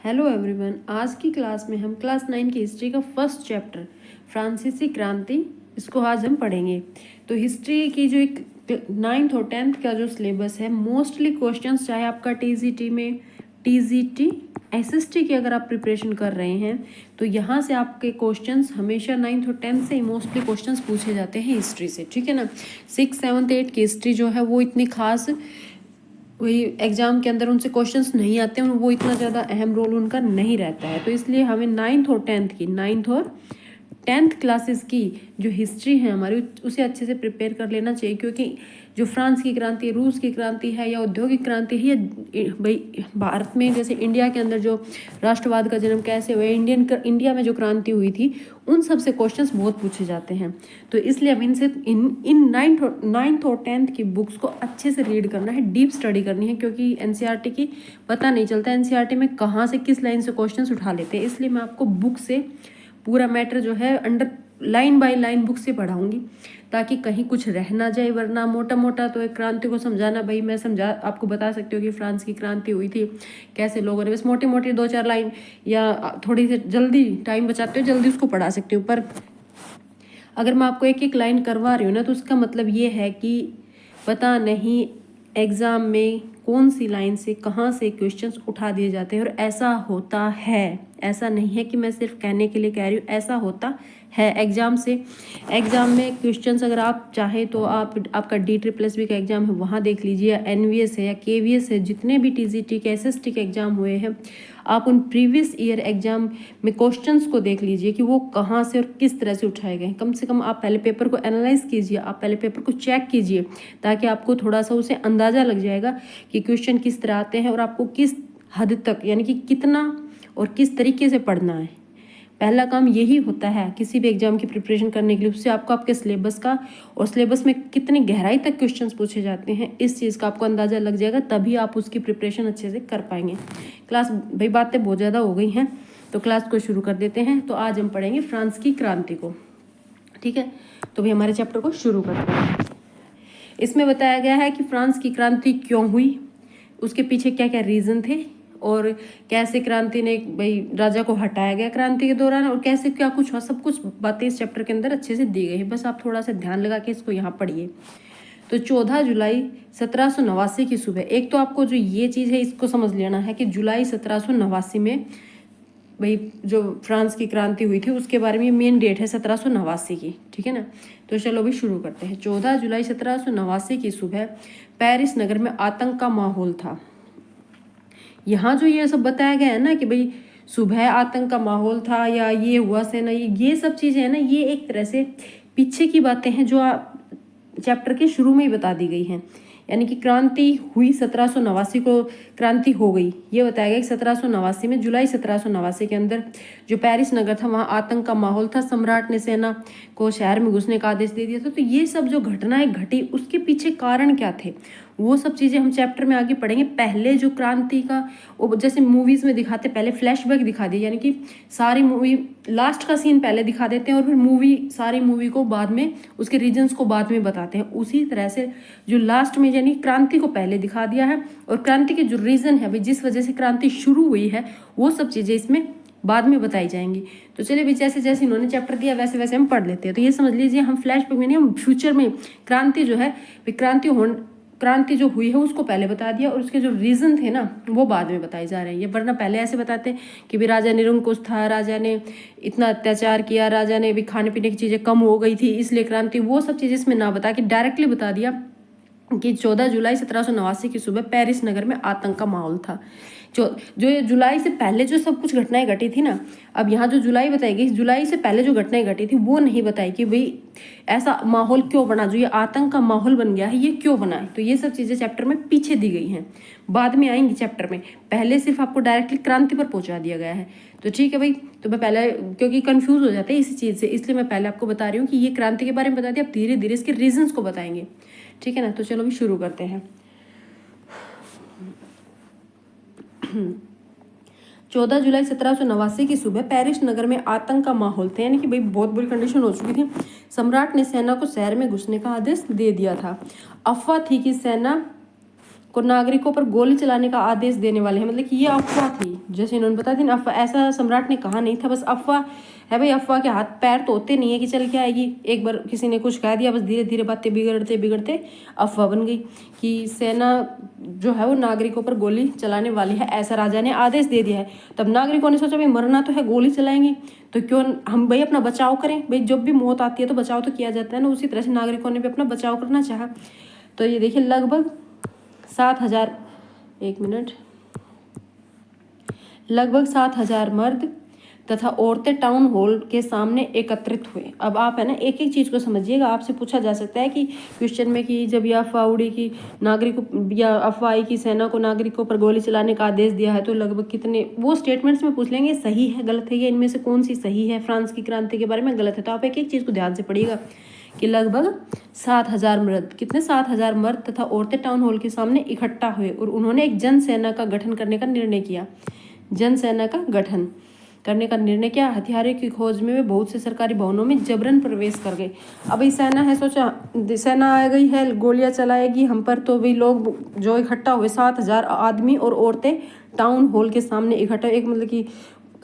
Hello everyone, आज की class में हम क्लास 9 की हिस्ट्री का फर्स्ट चैप्टर फ्रांसीसी क्रांति इसको आज हम पढ़ेंगे। तो हिस्ट्री की जो एक 9th और 10th का जो सिलेबस है, मोस्टली क्वेश्चंस चाहे आपका टीजीटी में टीजीटी एसएसटी की अगर आप प्रिपरेशन कर रहे हैं तो यहाँ से आपके क्वेश्चंस हमेशा 9th और 10th से ही मोस्टली क्वेश्चंस पूछे जाते हैं हिस्ट्री से, ठीक है ना। 6, 7, 8 की हिस्ट्री जो है वो इतनी खास वही एग्ज़ाम के अंदर उनसे क्वेश्चंस नहीं आते हैं, वो इतना ज़्यादा अहम रोल उनका नहीं रहता है। तो इसलिए हमें 9th और 10th क्लासेस की जो हिस्ट्री है हमारी उसे अच्छे से प्रिपेयर कर लेना चाहिए, क्योंकि जो फ्रांस की क्रांति, रूस की क्रांति है या औद्योगिक क्रांति है, या भाई भारत में जैसे इंडिया के अंदर जो राष्ट्रवाद का जन्म कैसे हुआ, इंडिया में जो क्रांति हुई थी, उन सब से क्वेश्चंस बहुत पूछे जाते हैं। तो इसलिए हमें इनसे इन 9th और 10th की बुक्स को अच्छे से रीड करना है, डीप स्टडी करनी है, क्योंकि एनसीईआरटी की पता नहीं चलता एनसीईआरटी में कहाँ से किस लाइन से क्वेश्चंस उठा लेते हैं। इसलिए मैं आपको बुक से पूरा मैटर जो है under line by line book से पढ़ाऊंगी, ताकि कहीं कुछ रह ना जाए। वरना मोटा मोटा तो एक क्रांति को समझाना, भाई मैं समझा आपको बता सकती हूँ कि फ्रांस की क्रांति हुई थी कैसे, लोगों ने बस मोटी मोटी 2-4 लाइन या थोड़ी सी जल्दी टाइम बचाते हो जल्दी उसको पढ़ा सकती हूँ। पर अगर मैं आपको एक एक लाइन करवा रही हूँ ना, तो उसका मतलब ये है कि पता नहीं एग्ज़ाम में कौन सी लाइन से कहाँ से क्वेश्चंस उठा दिए जाते हैं। और ऐसा होता है, ऐसा नहीं है कि मैं सिर्फ कहने के लिए कह रही हूँ, ऐसा होता है। एग्ज़ाम में क्वेश्चंस अगर आप चाहें तो आपका DSSB का एग्ज़ाम है वहाँ देख लीजिए, या NVS है या KVS है, जितने भी TGT के SST के एग्ज़ाम हुए हैं, आप उन प्रीवियस ईयर एग्ज़ाम में क्वेश्चंस को देख लीजिए कि वो कहाँ से और किस तरह से उठाए गए हैं। कम से कम आप पहले पेपर को एनालाइज कीजिए, आप पहले पेपर को चेक कीजिए, ताकि आपको थोड़ा सा उसे अंदाज़ा लग जाएगा कि क्वेश्चन किस तरह आते हैं और आपको किस हद तक, यानी कि कितना और किस तरीके से पढ़ना है। पहला काम यही होता है किसी भी एग्जाम की प्रिपरेशन करने के लिए, उससे आपको आपके सिलेबस का और सिलेबस में कितनी गहराई तक क्वेश्चंस पूछे जाते हैं, इस चीज़ का आपको अंदाज़ा लग जाएगा, तभी आप उसकी प्रिपरेशन अच्छे से कर पाएंगे। क्लास भाई बातें बहुत ज़्यादा हो गई हैं, तो क्लास को शुरू कर देते हैं। तो आज हम पढ़ेंगे फ्रांस की क्रांति को, ठीक है। तो भाई हमारे चैप्टर को शुरू करते हैं। इसमें बताया गया है कि फ्रांस की क्रांति क्यों हुई, उसके पीछे क्या क्या रीज़न थे, और कैसे क्रांति ने भाई राजा को हटाया गया क्रांति के दौरान, और कैसे क्या कुछ हुआ, सब कुछ बातें इस चैप्टर के अंदर अच्छे से दी गई है। बस आप थोड़ा सा ध्यान लगा के इसको यहाँ पढ़िए। तो 14 जुलाई 1789 की सुबह, एक तो आपको जो ये चीज़ है इसको समझ लेना है कि जुलाई 1789 में भाई जो फ्रांस की क्रांति हुई थी उसके बारे में मेन डेट है 1789 की, ठीक है ना। तो चलो भी शुरू करते हैं। 14 जुलाई 1789 की सुबह पेरिस नगर में आतंक का माहौल था। यहाँ जो ये सब बताया गया है ना कि भाई सुबह आतंक का माहौल था या ये हुआ से ना, ये सब चीज़ें हैं ना, ये एक तरह से पीछे की बातें हैं जो चैप्टर के शुरू में ही बता दी गई हैं। यानी कि क्रांति हुई 1789 को, क्रांति हो गई, ये बताया गया कि 1789 में जुलाई 1789 के अंदर जो पेरिस नगर था वहाँ आतंक का माहौल था। सम्राट ने सेना को शहर में घुसने का आदेश दे दिया था। तो ये सब जो घटनाएं घटी उसके पीछे कारण क्या थे, वो सब चीज़ें हम चैप्टर में आगे पढ़ेंगे। पहले जो क्रांति का जैसे मूवीज़ में दिखाते, पहले फ्लैशबैक दिखा दिया, यानी कि सारी मूवी लास्ट का सीन पहले दिखा देते हैं और फिर सारी मूवी को बाद में, उसके रीजन्स को बाद में बताते हैं। उसी तरह से जो लास्ट में यानी क्रांति को पहले दिखा दिया है, और क्रांति के जो रीज़न है भाई जिस वजह से क्रांति शुरू हुई है, वो सब चीज़ें इसमें बाद में बताई जाएंगी। तो चलिए भी जैसे जैसे इन्होंने चैप्टर दिया वैसे वैसे हम पढ़ लेते हैं। तो ये समझ लीजिए हम फ्लैशबैक में नहीं, हम फ्यूचर में क्रांति जो है, क्रांति जो हुई है उसको पहले बता दिया, और उसके जो रीज़न थे ना वो बाद में बताए जा रहे हैं। ये वरना पहले ऐसे बताते हैं कि भी राजा निरंकुश था, राजा ने इतना अत्याचार किया, राजा ने भी खाने पीने की चीज़ें कम हो गई थी इसलिए क्रांति, वो सब चीज़ें इसमें ना बता के डायरेक्टली बता दिया कि 14 जुलाई 1789 की सुबह पेरिस नगर में आतंक का माहौल था। जो ये जुलाई से पहले जो सब कुछ घटनाएं घटी थी ना, अब यहाँ जो जुलाई बताई गई, जुलाई से पहले जो घटनाएं घटी थी वो नहीं बताई कि भाई ऐसा माहौल क्यों बना, जो ये आतंक का माहौल बन गया है ये क्यों बना है। तो ये सब चीज़ें चैप्टर में पीछे दी गई हैं, बाद में आएंगी चैप्टर में। पहले सिर्फ आपको डायरेक्टली क्रांति पर पहुंचा दिया गया है। तो ठीक है भाई, तो मैं पहले, क्योंकि कंफ्यूज हो जाते हैं इसी चीज़ से, इसलिए मैं पहले आपको बता रही हूँ कि ये क्रांति के बारे में बता दिया, अब धीरे धीरे इसके रीजंस को बताएंगे, ठीक है ना। तो चलो भी शुरू करते हैं। 14 जुलाई 1789 की सुबह पेरिस नगर में आतंक का माहौल था, यानी कि भाई बहुत बुरी कंडीशन हो चुकी थी। सम्राट ने सेना को शहर में घुसने का आदेश दे दिया था। अफवाह थी कि सेना को नागरिकों पर गोली चलाने का आदेश देने वाले हैं। मतलब कि ये अफवाह थी, जैसे इन्होंने बता दी ना, अफवाह, ऐसा सम्राट ने कहा नहीं था, बस अफवाह है भाई। अफवाह के हाथ पैर तो होते नहीं है कि चल के आएगी, एक बार किसी ने कुछ कह दिया, बस धीरे धीरे बातें बिगड़ते बिगड़ते अफवाह बन गई कि सेना जो है वो नागरिकों पर गोली चलाने वाली है, ऐसा राजा ने आदेश दे दिया है। तब नागरिकों ने सोचा भाई मरना तो है, गोली चलाएंगे तो क्यों हम भाई अपना बचाव करें, भाई जब भी मौत आती है तो बचाव तो किया जाता है ना, उसी तरह से नागरिकों ने भी अपना बचाव करना चाहा। तो ये देखिए लगभग 7,000 लगभग 7,000 मर्द तथा औरतें टाउन हॉल के सामने एकत्रित हुए। अब आप है ना एक एक चीज़ को समझिएगा, आपसे पूछा जा सकता है कि क्वेश्चन में कि जब यह अफवाह उड़ी कि नागरिकों या अफवाह आई कि सेना को नागरिकों पर गोली चलाने का आदेश दिया है, तो लगभग कितने वो स्टेटमेंट्स में पूछ लेंगे सही है गलत है, या इनमें से कौन सी सही है, फ्रांस की क्रांति के बारे में गलत है। तो आप एक एक चीज़ को ध्यान से पढ़िएगा कि लगभग 7,000 मर्द, कितने 7,000 मर्द तथा औरतें टाउन हॉल के सामने इकट्ठा हुए और उन्होंने एक जन सेना का गठन करने का निर्णय किया। जन सेना का गठन करने का निर्णय किया। हथियारों की खोज में वे बहुत से सरकारी भवनों में जबरन प्रवेश कर गए। अब ये सेना है, सोचा सेना आ गई है, गोलियां चलाएगी हम पर, तो भी लोग जो इकट्ठा हुए 7,000 आदमी और औरतें टाउन हॉल के सामने इकट्ठा, एक मतलब कि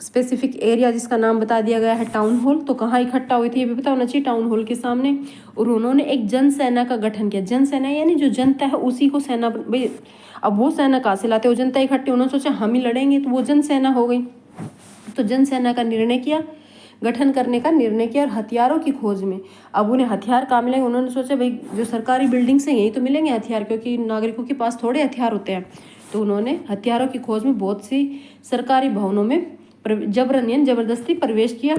स्पेसिफिक एरिया जिसका नाम बता दिया गया है टाउन हॉल, तो कहाँ इकट्ठा हुए थे ये भी पता होना चाहिए, टाउन हॉल के सामने। और उन्होंने एक जन सेना का गठन किया। जन सेना यानी जो जनता है उसी को सेना, भाई अब वो सेना कहाँ से लाते, वो जनता इकट्ठी, उन्होंने सोचा हम ही लड़ेंगे, तो वो जन सेना हो गई। तो जन सेना का निर्णय किया, गठन करने का निर्णय किया। और हथियारों की खोज में, अब उन्हें हथियार कहाँ मिलेंगे, उन्होंने सोचा भाई जो सरकारी बिल्डिंग्स हैं यही तो मिलेंगे हथियार, क्योंकि नागरिकों के पास थोड़े हथियार होते हैं। तो उन्होंने हथियारों की खोज में बहुत सी सरकारी भवनों में जबरदस्ती प्रवेश किया।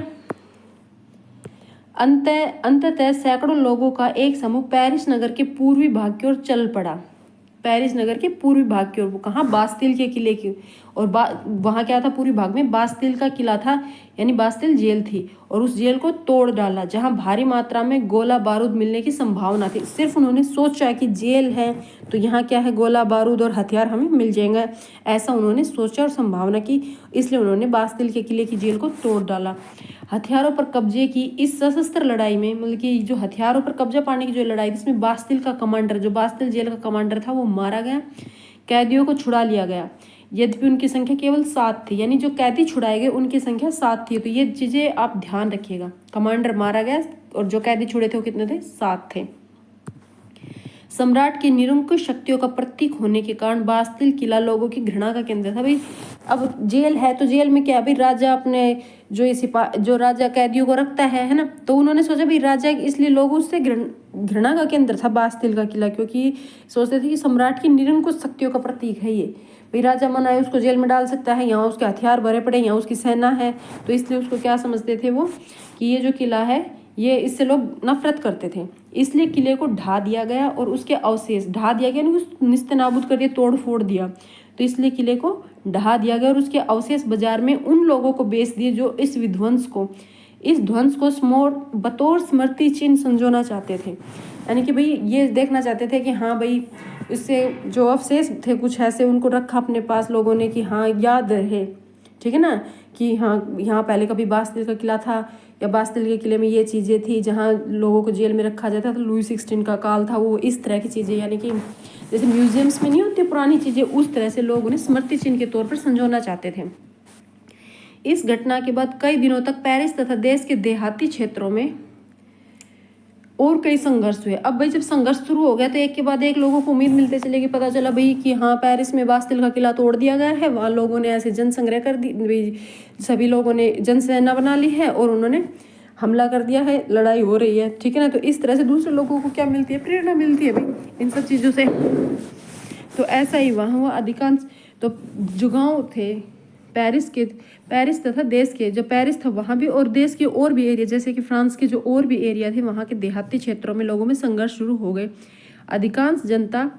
अंततः सैकड़ों लोगों का एक समूह पेरिस नगर के पूर्वी भाग की ओर चल पड़ा। पेरिस नगर के पूर्वी भाग की ओर, वो कहाँ, बास्तिल के किले की। और वहाँ क्या था, पूर्वी भाग में बास्तिल का किला था, यानी बास्तिल जेल थी, और उस जेल को तोड़ डाला जहाँ भारी मात्रा में गोला बारूद मिलने की संभावना थी। सिर्फ उन्होंने सोचा कि जेल है तो यहाँ क्या है, गोला बारूद और हथियार हमें मिल जाएंगे, ऐसा उन्होंने सोचा और संभावना की, इसलिए उन्होंने बास्तिल के किले की जेल को तोड़ डाला। हथियारों पर कब्जे की इस सशस्त्र लड़ाई में, मतलब कि जो हथियारों पर कब्जा पाने की जो लड़ाई, जिसमें बास्तिल का कमांडर, जो बास्तिल जेल का कमांडर था, वो मारा गया, कैदियों को छुड़ा लिया गया। यद्यपि उनकी संख्या केवल 7 थी, यानी जो कैदी छुड़ाए गए उनकी संख्या 7 थी। तो ये चीज़ें आप ध्यान रखिएगा, कमांडर मारा गया और जो कैदी छुड़े थे वो कितने थे, 7 थे। सम्राट की निरंकुश शक्तियों का प्रतीक होने के कारण बास्तिल किला लोगों की घृणा का केंद्र था। भाई अब जेल है तो जेल में क्या, भाई राजा अपने जो राजा कैदियों को रखता है ना, तो उन्होंने सोचा भाई राजा, इसलिए लोग उससे घृणा का केंद्र था बास्तिल का किला, क्योंकि सोचते थे कि सम्राट की निरंकुश शक्तियों का प्रतीक है ये, भाई राजा मना है उसको जेल में डाल सकता है, यहाँ उसके हथियार भरे पड़े, यहाँ उसकी सेना है, तो इसलिए उसको क्या समझते थे वो, कि ये जो किला है ये, इससे लोग नफरत करते थे। इसलिए किले को ढा दिया गया और उसके अवशेष, ढा दिया गया यानी निस्तेनाबूद कर दिया, तोड़ फोड़ दिया, तो इसलिए किले को ढा दिया गया और उसके अवशेष बाजार में उन लोगों को बेच दिए जो इस ध्वंस को बतौर स्मृति चिन्ह संजोना चाहते थे। यानी कि भाई ये देखना चाहते थे कि हाँ भाई इससे जो अवशेष थे कुछ ऐसे, उनको रखा अपने पास लोगों ने कि हाँ याद रहे, ठीक है ना, कि हाँ यहाँ पहले कभी बास्तिल का किला था, या बास्तिल के किले में ये चीज़ें थी जहाँ लोगों को जेल में रखा जाता था, लुई 16 का काल था, वो इस तरह की चीज़ें, यानी कि जैसे म्यूजियम्स में नहीं होती पुरानी चीज़ें, उस तरह से लोग उन्हें स्मृति चिन्ह के तौर पर संजोना चाहते थे। इस घटना के बाद कई दिनों तक पेरिस तथा देश के देहाती क्षेत्रों में और कई संघर्ष हुए। अब भाई जब संघर्ष शुरू हो गया तो एक के बाद एक लोगों को उम्मीद मिलते चलेगी, पता चला भाई कि हाँ पेरिस में बास्तिल का किला तोड़ दिया गया है, वहाँ लोगों ने ऐसे जन संग्रह कर दी, सभी लोगों ने जनसेना बना ली है और उन्होंने हमला कर दिया है, लड़ाई हो रही है, ठीक है ना। तो इस तरह से दूसरे लोगों को क्या मिलती है, प्रेरणा मिलती है भाई इन सब चीज़ों से। तो ऐसा ही वहाँ हुआ। अधिकांश तो जो गाँव थे पेरिस तथा देश के, जो पेरिस था वहाँ भी, और देश के और भी एरिया जैसे कि फ्रांस के जो और भी एरिया थे, वहाँ के देहाती क्षेत्रों में लोगों में संघर्ष शुरू हो गए। अधिकांश जनता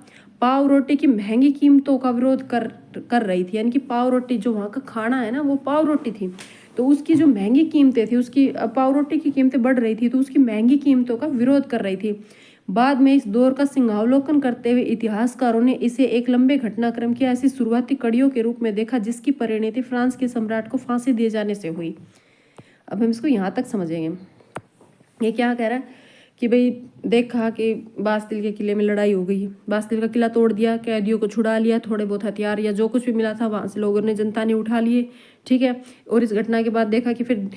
पाव रोटी की महंगी कीमतों का विरोध कर रही थी, यानी कि पाव रोटी जो वहाँ का खाना है ना, वो पाव रोटी थी, तो उसकी जो महंगी कीमतें थी, उसकी पाव रोटी की कीमतें बढ़ रही थी, तो उसकी महंगी कीमतों का विरोध कर रही थी। बाद में इस दौर का सिंहावलोकन करते हुए इतिहासकारों ने इसे एक लंबे घटनाक्रम की ऐसी शुरुआती कड़ियों के रूप में देखा जिसकी परिणति फ्रांस के सम्राट को फांसी दिए जाने से हुई। अब हम इसको यहाँ तक समझेंगे। ये क्या कह रहा है कि भाई देखा कि बास्तिल के किले में लड़ाई हो गई, बास्तिल का किला तोड़ दिया, कैदियों को छुड़ा लिया, थोड़े बहुत हथियार या जो कुछ भी मिला था वहाँ से लोगों ने, जनता ने उठा लिए, ठीक है। और इस घटना के बाद देखा कि फिर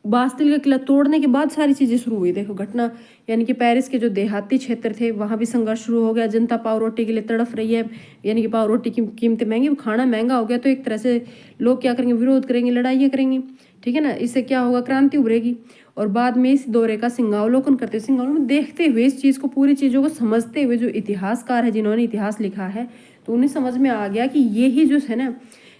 बास्तिल का किला तोड़ने के बाद सारी चीज़ें शुरू हुई। देखो घटना, यानी कि पेरिस के जो देहाती क्षेत्र थे वहाँ भी संघर्ष शुरू हो गया, जनता पाव रोटी के लिए तड़फ रही है, यानी कि पाव रोटी की कीमतें महंगी, खाना महंगा हो गया, तो एक तरह से लोग क्या करेंगे, विरोध करेंगे, लड़ाइयाँ करेंगे, ठीक है ना। इससे क्या होगा, क्रांति उभरेगी। और बाद में इस दौरे का सिंहावलोकन करते, सिंहावलोकन देखते हुए, इस चीज़ को, पूरी चीज़ों को समझते हुए, जो इतिहासकार है जिन्होंने इतिहास लिखा है, तो उन्हें समझ में आ गया कि यही जो है ना,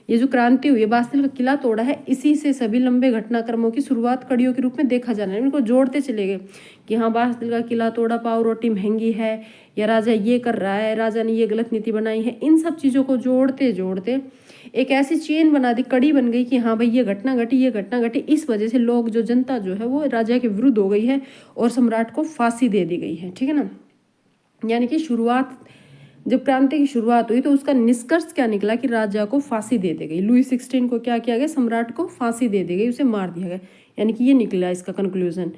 ये जो क्रांति हुई है, बास्तिल का किला तोड़ा है, इसी से सभी लंबे घटनाक्रमों की शुरुआत कड़ियों के रूप में देखा जाना है। इनको जोड़ते चले गए कि हाँ बास्तिल का किला तोड़ा, पाव रोटी महंगी है, या राजा ये कर रहा है, राजा ने ये गलत नीति बनाई है, इन सब चीज़ों को जोड़ते जोड़ते एक ऐसी चेन बना दी, कड़ी बन गई कि हाँ भाई ये घटना घटी, ये घटना घटी, इस वजह से लोग, जो जनता जो है वो राजा के विरुद्ध हो गई है और सम्राट को फांसी दे दी गई है, ठीक है ना। यानी कि शुरुआत, जब क्रांति की शुरुआत हुई तो उसका निष्कर्ष क्या निकला कि राजा को फांसी दे दी गई, लुई 16 को क्या किया गया, सम्राट को फांसी दे दी गई, उसे मार दिया गया। यानी कि ये निकला इसका कंक्लूजन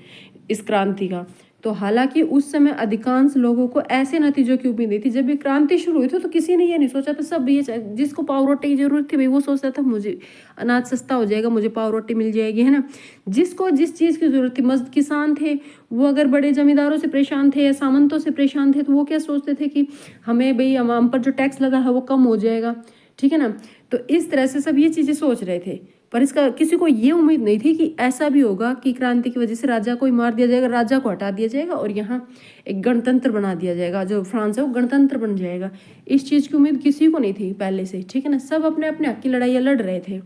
इस क्रांति का। तो हालांकि उस समय अधिकांश लोगों को ऐसे नतीजों की उम्मीद थी। जब ये क्रांति शुरू हुई थी तो किसी ने ये नहीं सोचा था, सब ये, जिसको पाव रोटी की जरूरत थी भाई वो सोचता था मुझे अनाज सस्ता हो जाएगा, मुझे पाव रोटी मिल जाएगी, है ना। जिसको जिस चीज़ की जरूरत थी, मजदूर किसान थे, वो अगर बड़े जमींदारों से परेशान थे या सामंतों से परेशान थे, तो वो क्या सोचते थे कि हमें भाई हम पर जो टैक्स लगा है वो कम हो जाएगा, ठीक है ना। तो इस तरह से सब ये चीज़ें सोच रहे थे, पर इसका किसी को ये उम्मीद नहीं थी कि ऐसा भी होगा कि क्रांति की वजह से राजा को ही मार दिया जाएगा, राजा को हटा दिया जाएगा और यहाँ एक गणतंत्र बना दिया जाएगा, जो फ्रांस है वो गणतंत्र बन जाएगा। इस चीज़ की उम्मीद किसी को नहीं थी पहले से, ठीक है ना। सब अपने अपने हक की लड़ाइयाँ लड़ रहे थे,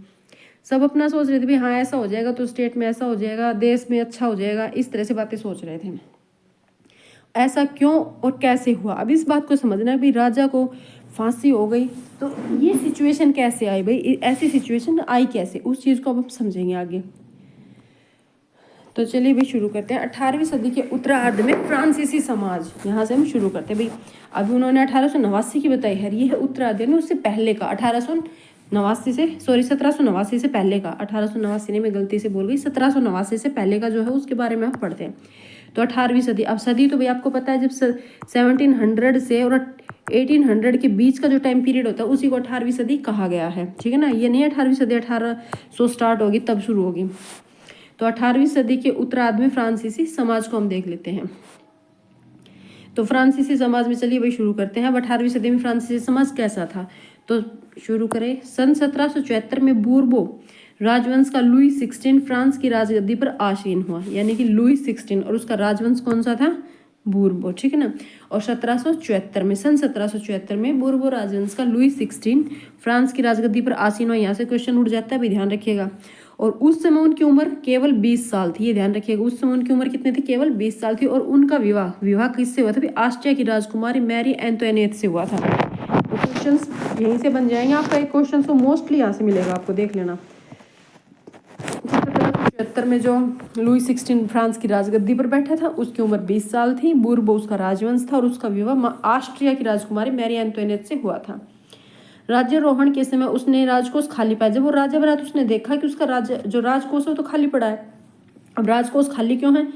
सब अपना सोच रहे थे भाई हाँ ऐसा हो जाएगा तो स्टेट में ऐसा हो जाएगा, देश में अच्छा हो जाएगा, इस तरह से बातें सोच रहे थे। ऐसा क्यों और कैसे हुआ, अब इस बात को समझना है भाई। राजा को फांसी हो गई तो ये सिचुएशन कैसे आई भाई, ऐसी सिचुएशन आई कैसे, उस चीज़ को अब हम समझेंगे आगे। तो चलिए भाई शुरू करते हैं। 18वीं सदी के उत्तरार्ध में फ्रांसीसी समाज, यहाँ से हम शुरू करते हैं भाई। अभी उन्होंने 1889 की बताई है, ये है उत्तरार्ध में, उससे पहले का 1889 से, सॉरी 1789 से पहले का, 1889 ने मैं गलती से बोल गई, 1789 से पहले का जो है उसके बारे में हम पढ़ते हैं। तो 18वीं सदी, अब सदी तो भाई आपको पता है जब 1700 से और 1800 के बीच का जो टाइम पीरियड होता है उसी को 18वीं सदी कहा गया है, ठीक है ना। ये नहीं 18वीं सदी 1800 स्टार्ट होगी तब शुरू होगी। तो 18वीं सदी के उत्तरार्ध में फ्रांसीसी समाज को हम देख लेते हैं। तो फ्रांसीसी समाज में चलिए भाई शुरू करते हैं। अब 18वीं सदी में फ्रांसीसी समाज कैसा था, तो शुरू करें। सन 1774 में बूर्बो राजवंश का लुई 16 फ्रांस की राजगद्दी पर आसीन हुआ, यानी कि लुई 16, और उसका राजवंश कौन सा था, बूर्बो, ठीक है ना। और 1774 में, सन 1774 में बूर्बो राजवंश का लुई 16 फ्रांस की राजगद्दी पर आसीन हुआ। यहाँ से क्वेश्चन उठ जाता है भी, ध्यान रखिएगा। और उस समय उनकी उम्र केवल 20 साल थी, ये ध्यान रखिएगा। उस समय उनकी उम्र कितनी थी, केवल 20 साल थी। और उनका विवाह किससे हुआ था, ऑस्ट्रिया की राजकुमारी मैरी एंटोइनेट से हुआ था। तो क्वेश्चंस यहीं से बन जाएंगे आपका। एक क्वेश्चन तो मोस्टली यहाँ से मिलेगा आपको, देख लेना। 1774 में जो लुई 16 फ्रांस की राजगद्दी पर बैठा था उसकी उम्र 20 साल थी। बूर्बो उसका राजवंश था और उसका विवाह ऑस्ट्रिया की राजकुमारी मैरी एंटोइनेट से हुआ था। राज्यारोहण के समय उसने राजकोष खाली पाया। जब वो राजा बना तो उसने देखा कि उसका जो राजकोष है तो खाली पड़ा है। अब राजकोष खाली क्यों है,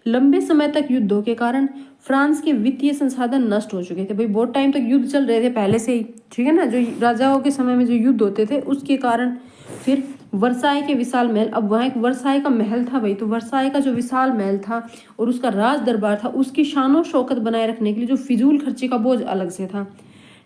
लंबे समय तक युद्धों के कारण फ्रांस के वित्तीय संसाधन नष्ट हो चुके थे। भाई बहुत टाइम तक युद्ध चल रहे थे पहले से ही, ठीक है ना। जो राजाओं के समय में जो युद्ध होते थे उसके कारण फिर वर्साई के विशाल महल, अब वहाँ एक वर्साई का महल था भाई, तो वर्साई का जो विशाल महल था और उसका राज दरबार था, उसकी शानो शौकत बनाए रखने के लिए जो फिजूल खर्ची का बोझ अलग से था,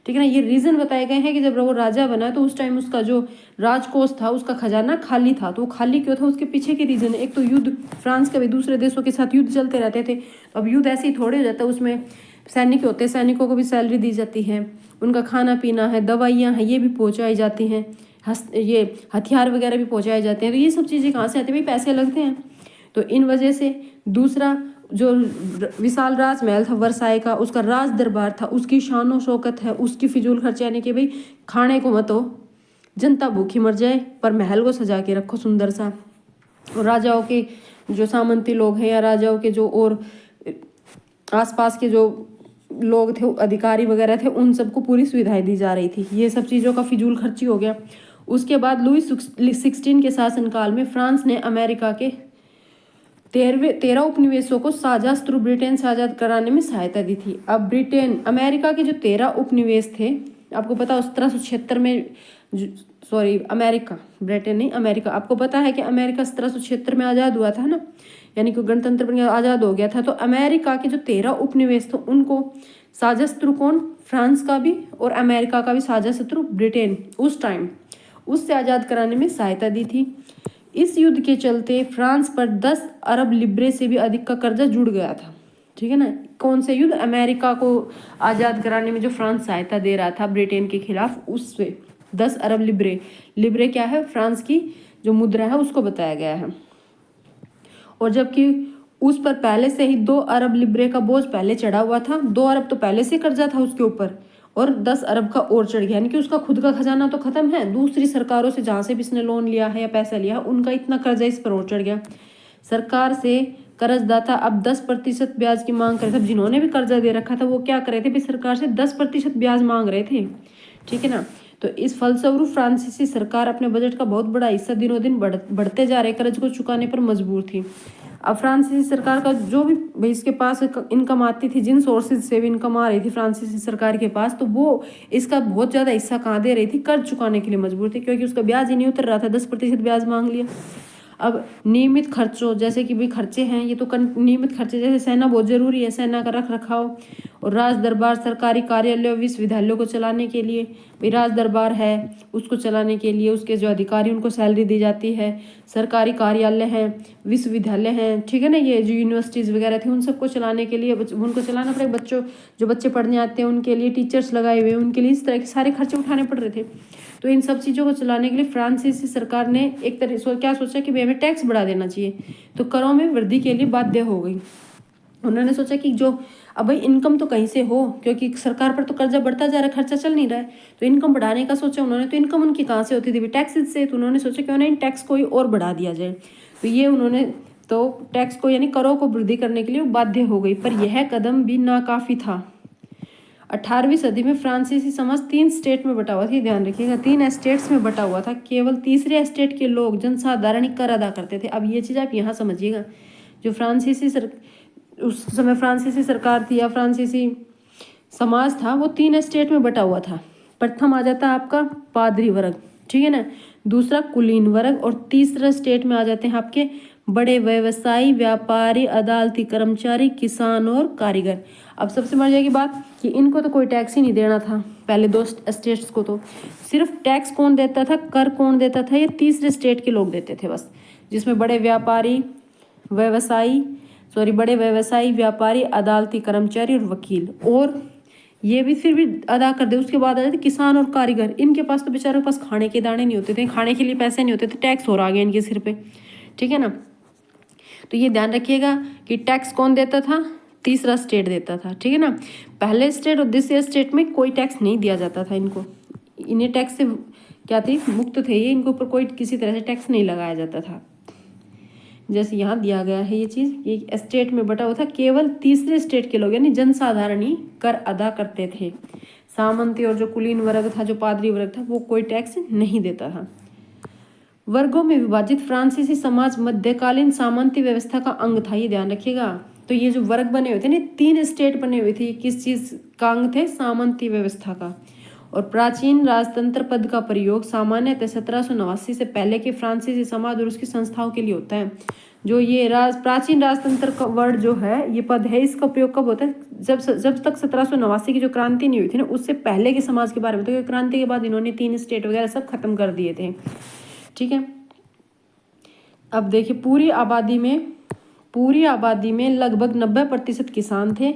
ठीक है ना। ये रीजन बताए गए हैं कि जब वो राजा बना तो उस टाइम उसका जो राजकोष था, उसका खजाना खाली था। तो वो खाली क्यों था, उसके पीछे के रीजन है। एक तो युद्ध, फ्रांस के भी दूसरे देशों के साथ युद्ध चलते रहते थे। अब युद्ध ऐसे ही थोड़े हो जाता है, उसमें सैनिक होते हैं, सैनिकों को भी सैलरी दी जाती है, उनका खाना पीना है, दवाइयाँ हैं, ये भी पहुँचाई जाती हैं, ये हथियार वगैरह भी पहुँचाए जाते हैं। तो ये सब चीज़ें कहाँ से आती है भाई, पैसे लगते हैं। तो इन वजह से दूसरा जो विशाल राजमहल था वर्साई का, उसका राज दरबार था, उसकी शानो शौकत है, उसकी फिजूल खर्च, यानी कि भाई खाने को मत हो, जनता भूखी मर जाए, पर महल को सजा के रखो सुंदर सा। और राजाओं के जो सामंती लोग हैं या राजाओं के जो और आसपास के जो लोग थे, अधिकारी वगैरह थे, उन सबको पूरी सुविधाएं दी जा रही थी। ये सब चीज़ों का फिजूल खर्ची हो गया। उसके बाद लुई 16 के शासनकाल में फ्रांस ने अमेरिका के 13 उपनिवेशों को साझा शत्रु ब्रिटेन से आज़ाद कराने में सहायता दी थी। अब ब्रिटेन अमेरिका के जो 13 उपनिवेश थे, आपको पता है 1776 में, सॉरी अमेरिका, ब्रिटेन नहीं अमेरिका, आपको पता है कि अमेरिका 1776 में आज़ाद हुआ था ना, यानी कि गणतंत्र बन गया, आज़ाद हो गया था। तो अमेरिका के जो 13 उपनिवेश थे उनको साझा शत्रु कौन, फ्रांस का भी और अमेरिका का भी साझा शत्रु ब्रिटेन उस टाइम, उससे आज़ाद कराने में सहायता दी थी। इस युद्ध के चलते फ्रांस पर 10 अरब लिब्रे से भी अधिक का कर्जा जुड़ गया था। ठीक है ना, कौन से युद्ध, अमेरिका को आज़ाद कराने में जो फ्रांस सहायता दे रहा था ब्रिटेन के खिलाफ, उससे 10 अरब लिब्रे, लिब्रे क्या है, फ्रांस की जो मुद्रा है उसको बताया गया है। और जबकि उस पर पहले से ही 2 अरब लिब्रे का बोझ पहले चढ़ा हुआ था, 2 अरब तो पहले से कर्जा था उसके ऊपर, और 10 अरब का और चढ़ गया, यानी कि उसका खुद का खजाना तो खत्म है, दूसरी सरकारों से जहाँ से भी इसने लोन लिया है या पैसा लिया है उनका इतना कर्जा इस पर और चढ़ गया। सरकार से कर्जदाता अब 10% ब्याज की मांग कर रहे थे। जिन्होंने भी कर्जा दे रखा था वो क्या कर रहे थे भी, सरकार से 10% ब्याज मांग रहे थे। ठीक है ना, तो इस फलस्वरूप फ्रांसीसी सरकार अपने बजट का बहुत बड़ा हिस्सा दिनों दिन बढ़ते जा रहे कर्ज को चुकाने पर मजबूर थी। अब फ्रांसीसी सरकार का जो भी भाई इसके पास इनकम आती थी, जिन सोर्सेज से भी इनकम आ रही थी फ्रांसीसी सरकार के पास, तो वो इसका बहुत ज़्यादा हिस्सा कहाँ दे रही थी, कर्ज चुकाने के लिए मजबूर थी, क्योंकि उसका ब्याज ही नहीं उतर रहा था, 10% ब्याज मांग लिया। अब नियमित खर्चों, जैसे कि भाई खर्चे हैं ये तो नियमित खर्चे, जैसे सेना बहुत जरूरी है, सेना का रख रखाव और राज दरबार, सरकारी कार्यालय, विश्वविद्यालयों को चलाने के लिए, भाई राज दरबार है उसको चलाने के लिए उसके जो अधिकारी उनको सैलरी दी जाती है, सरकारी कार्यालय हैं, विश्वविद्यालय हैं, ठीक है ना, ये जो यूनिवर्सिटीज़ वगैरह थी उन सबको चलाने के लिए उनको चलाना पड़ेगा, जो बच्चे पढ़ने आते हैं उनके लिए टीचर्स लगाए हुए हैं, उनके लिए इस तरह के सारे खर्चे उठाने पड़ रहे थे। तो इन सब चीज़ों को चलाने के लिए फ्रांसीसी सरकार ने एक तरह क्या सोचा कि भाई हमें टैक्स बढ़ा देना चाहिए, तो करों में वृद्धि के लिए बाध्य हो गई। उन्होंने सोचा कि जो अब भाई इनकम तो कहीं से हो, क्योंकि सरकार पर तो कर्जा बढ़ता जा रहा है, खर्चा चल नहीं रहा है, तो इनकम बढ़ाने का सोचा उन्होंने। तो इनकम उनकी कहाँ से होती थी, टैक्सेस से। तो उन्होंने सोचा क्यों ना इन टैक्स को और बढ़ा दिया जाए। तो ये उन्होंने तो टैक्स को यानी करों को वृद्धि करने के लिए बाध्य हो गई, पर यह कदम भी नाकाफी था। 18वीं सदी में फ्रांसीसी समाज 3 स्टेट में बटा हुआ था, ध्यान रखिएगा, 3 एस्टेट्स में बटा हुआ था। केवल तीसरे एस्टेट के लोग जनसाधारण कर अदा करते थे। अब ये चीज़ आप यहाँ समझिएगा, जो उस समय फ्रांसीसी सरकार थी या फ्रांसीसी समाज था, वो 3 एस्टेट में बटा हुआ था। प्रथम आ जाता है आपका पादरी वर्ग, ठीक है ना, दूसरा कुलीन वर्ग, और तीसरा स्टेट में आ जाते हैं आपके बड़े व्यवसायी, व्यापारी, अदालती कर्मचारी, किसान और कारीगर। अब सबसे मजे की बात कि इनको तो कोई टैक्स ही नहीं देना था, पहले 2 स्टेट्स को तो सिर्फ टैक्स कौन देता था, कर कौन देता था, ये तीसरे स्टेट के लोग देते थे बस, जिसमें बड़े व्यवसायी, व्यापारी, अदालती कर्मचारी और वकील, और ये भी फिर भी अदा कर दे। उसके बाद आ जाते किसान और कारीगर, इनके पास तो बेचारों के पास खाने के दाने नहीं होते थे, खाने के लिए पैसे नहीं होते थे, टैक्स हो रहा गया इनके सिर पे, ठीक है ना। तो ये ध्यान रखिएगा कि टैक्स कौन देता था, तीसरा स्टेट देता था, ठीक है ना। पहले स्टेट और दूसरे स्टेट में कोई टैक्स नहीं दिया जाता था इनको, इन्हें टैक्स से क्या थी, मुक्त थे ये, इनके ऊपर कोई किसी तरह से टैक्स नहीं लगाया जाता था। जैसे यहाँ दिया गया है ये चीज़, ये स्टेट में बटा हुआ था, केवल तीसरे स्टेट के लोग यानी जनसाधारण ही कर अदा करते थे। सामंती और जो कुलीन वर्ग था, जो पादरी वर्ग था, वो कोई टैक्स नहीं देता था। वर्गों में विभाजित फ्रांसीसी समाज मध्यकालीन सामंती व्यवस्था का अंग था, ये ध्यान रखिएगा। तो ये जो वर्ग बने हुए थे ना, 3 स्टेट बने हुए थे, किस चीज़ का अंग थे, सामंती व्यवस्था का। और प्राचीन राजतंत्र पद का प्रयोग सामान्यतः 1789 से पहले के फ्रांसीसी समाज और उसकी संस्थाओं के लिए होता है। जो ये प्राचीन राजतंत्र का वर्ड जो है, ये पद है, इसका उपयोग कब होता है, जब तक 1789 की जो क्रांति नहीं हुई थी ना, उससे पहले के समाज के बारे में। तो क्रांति के बाद इन्होंने 3 स्टेट वगैरह सब खत्म कर दिए थे, ठीक है। अब देखिए, पूरी आबादी में लगभग 90% किसान थे।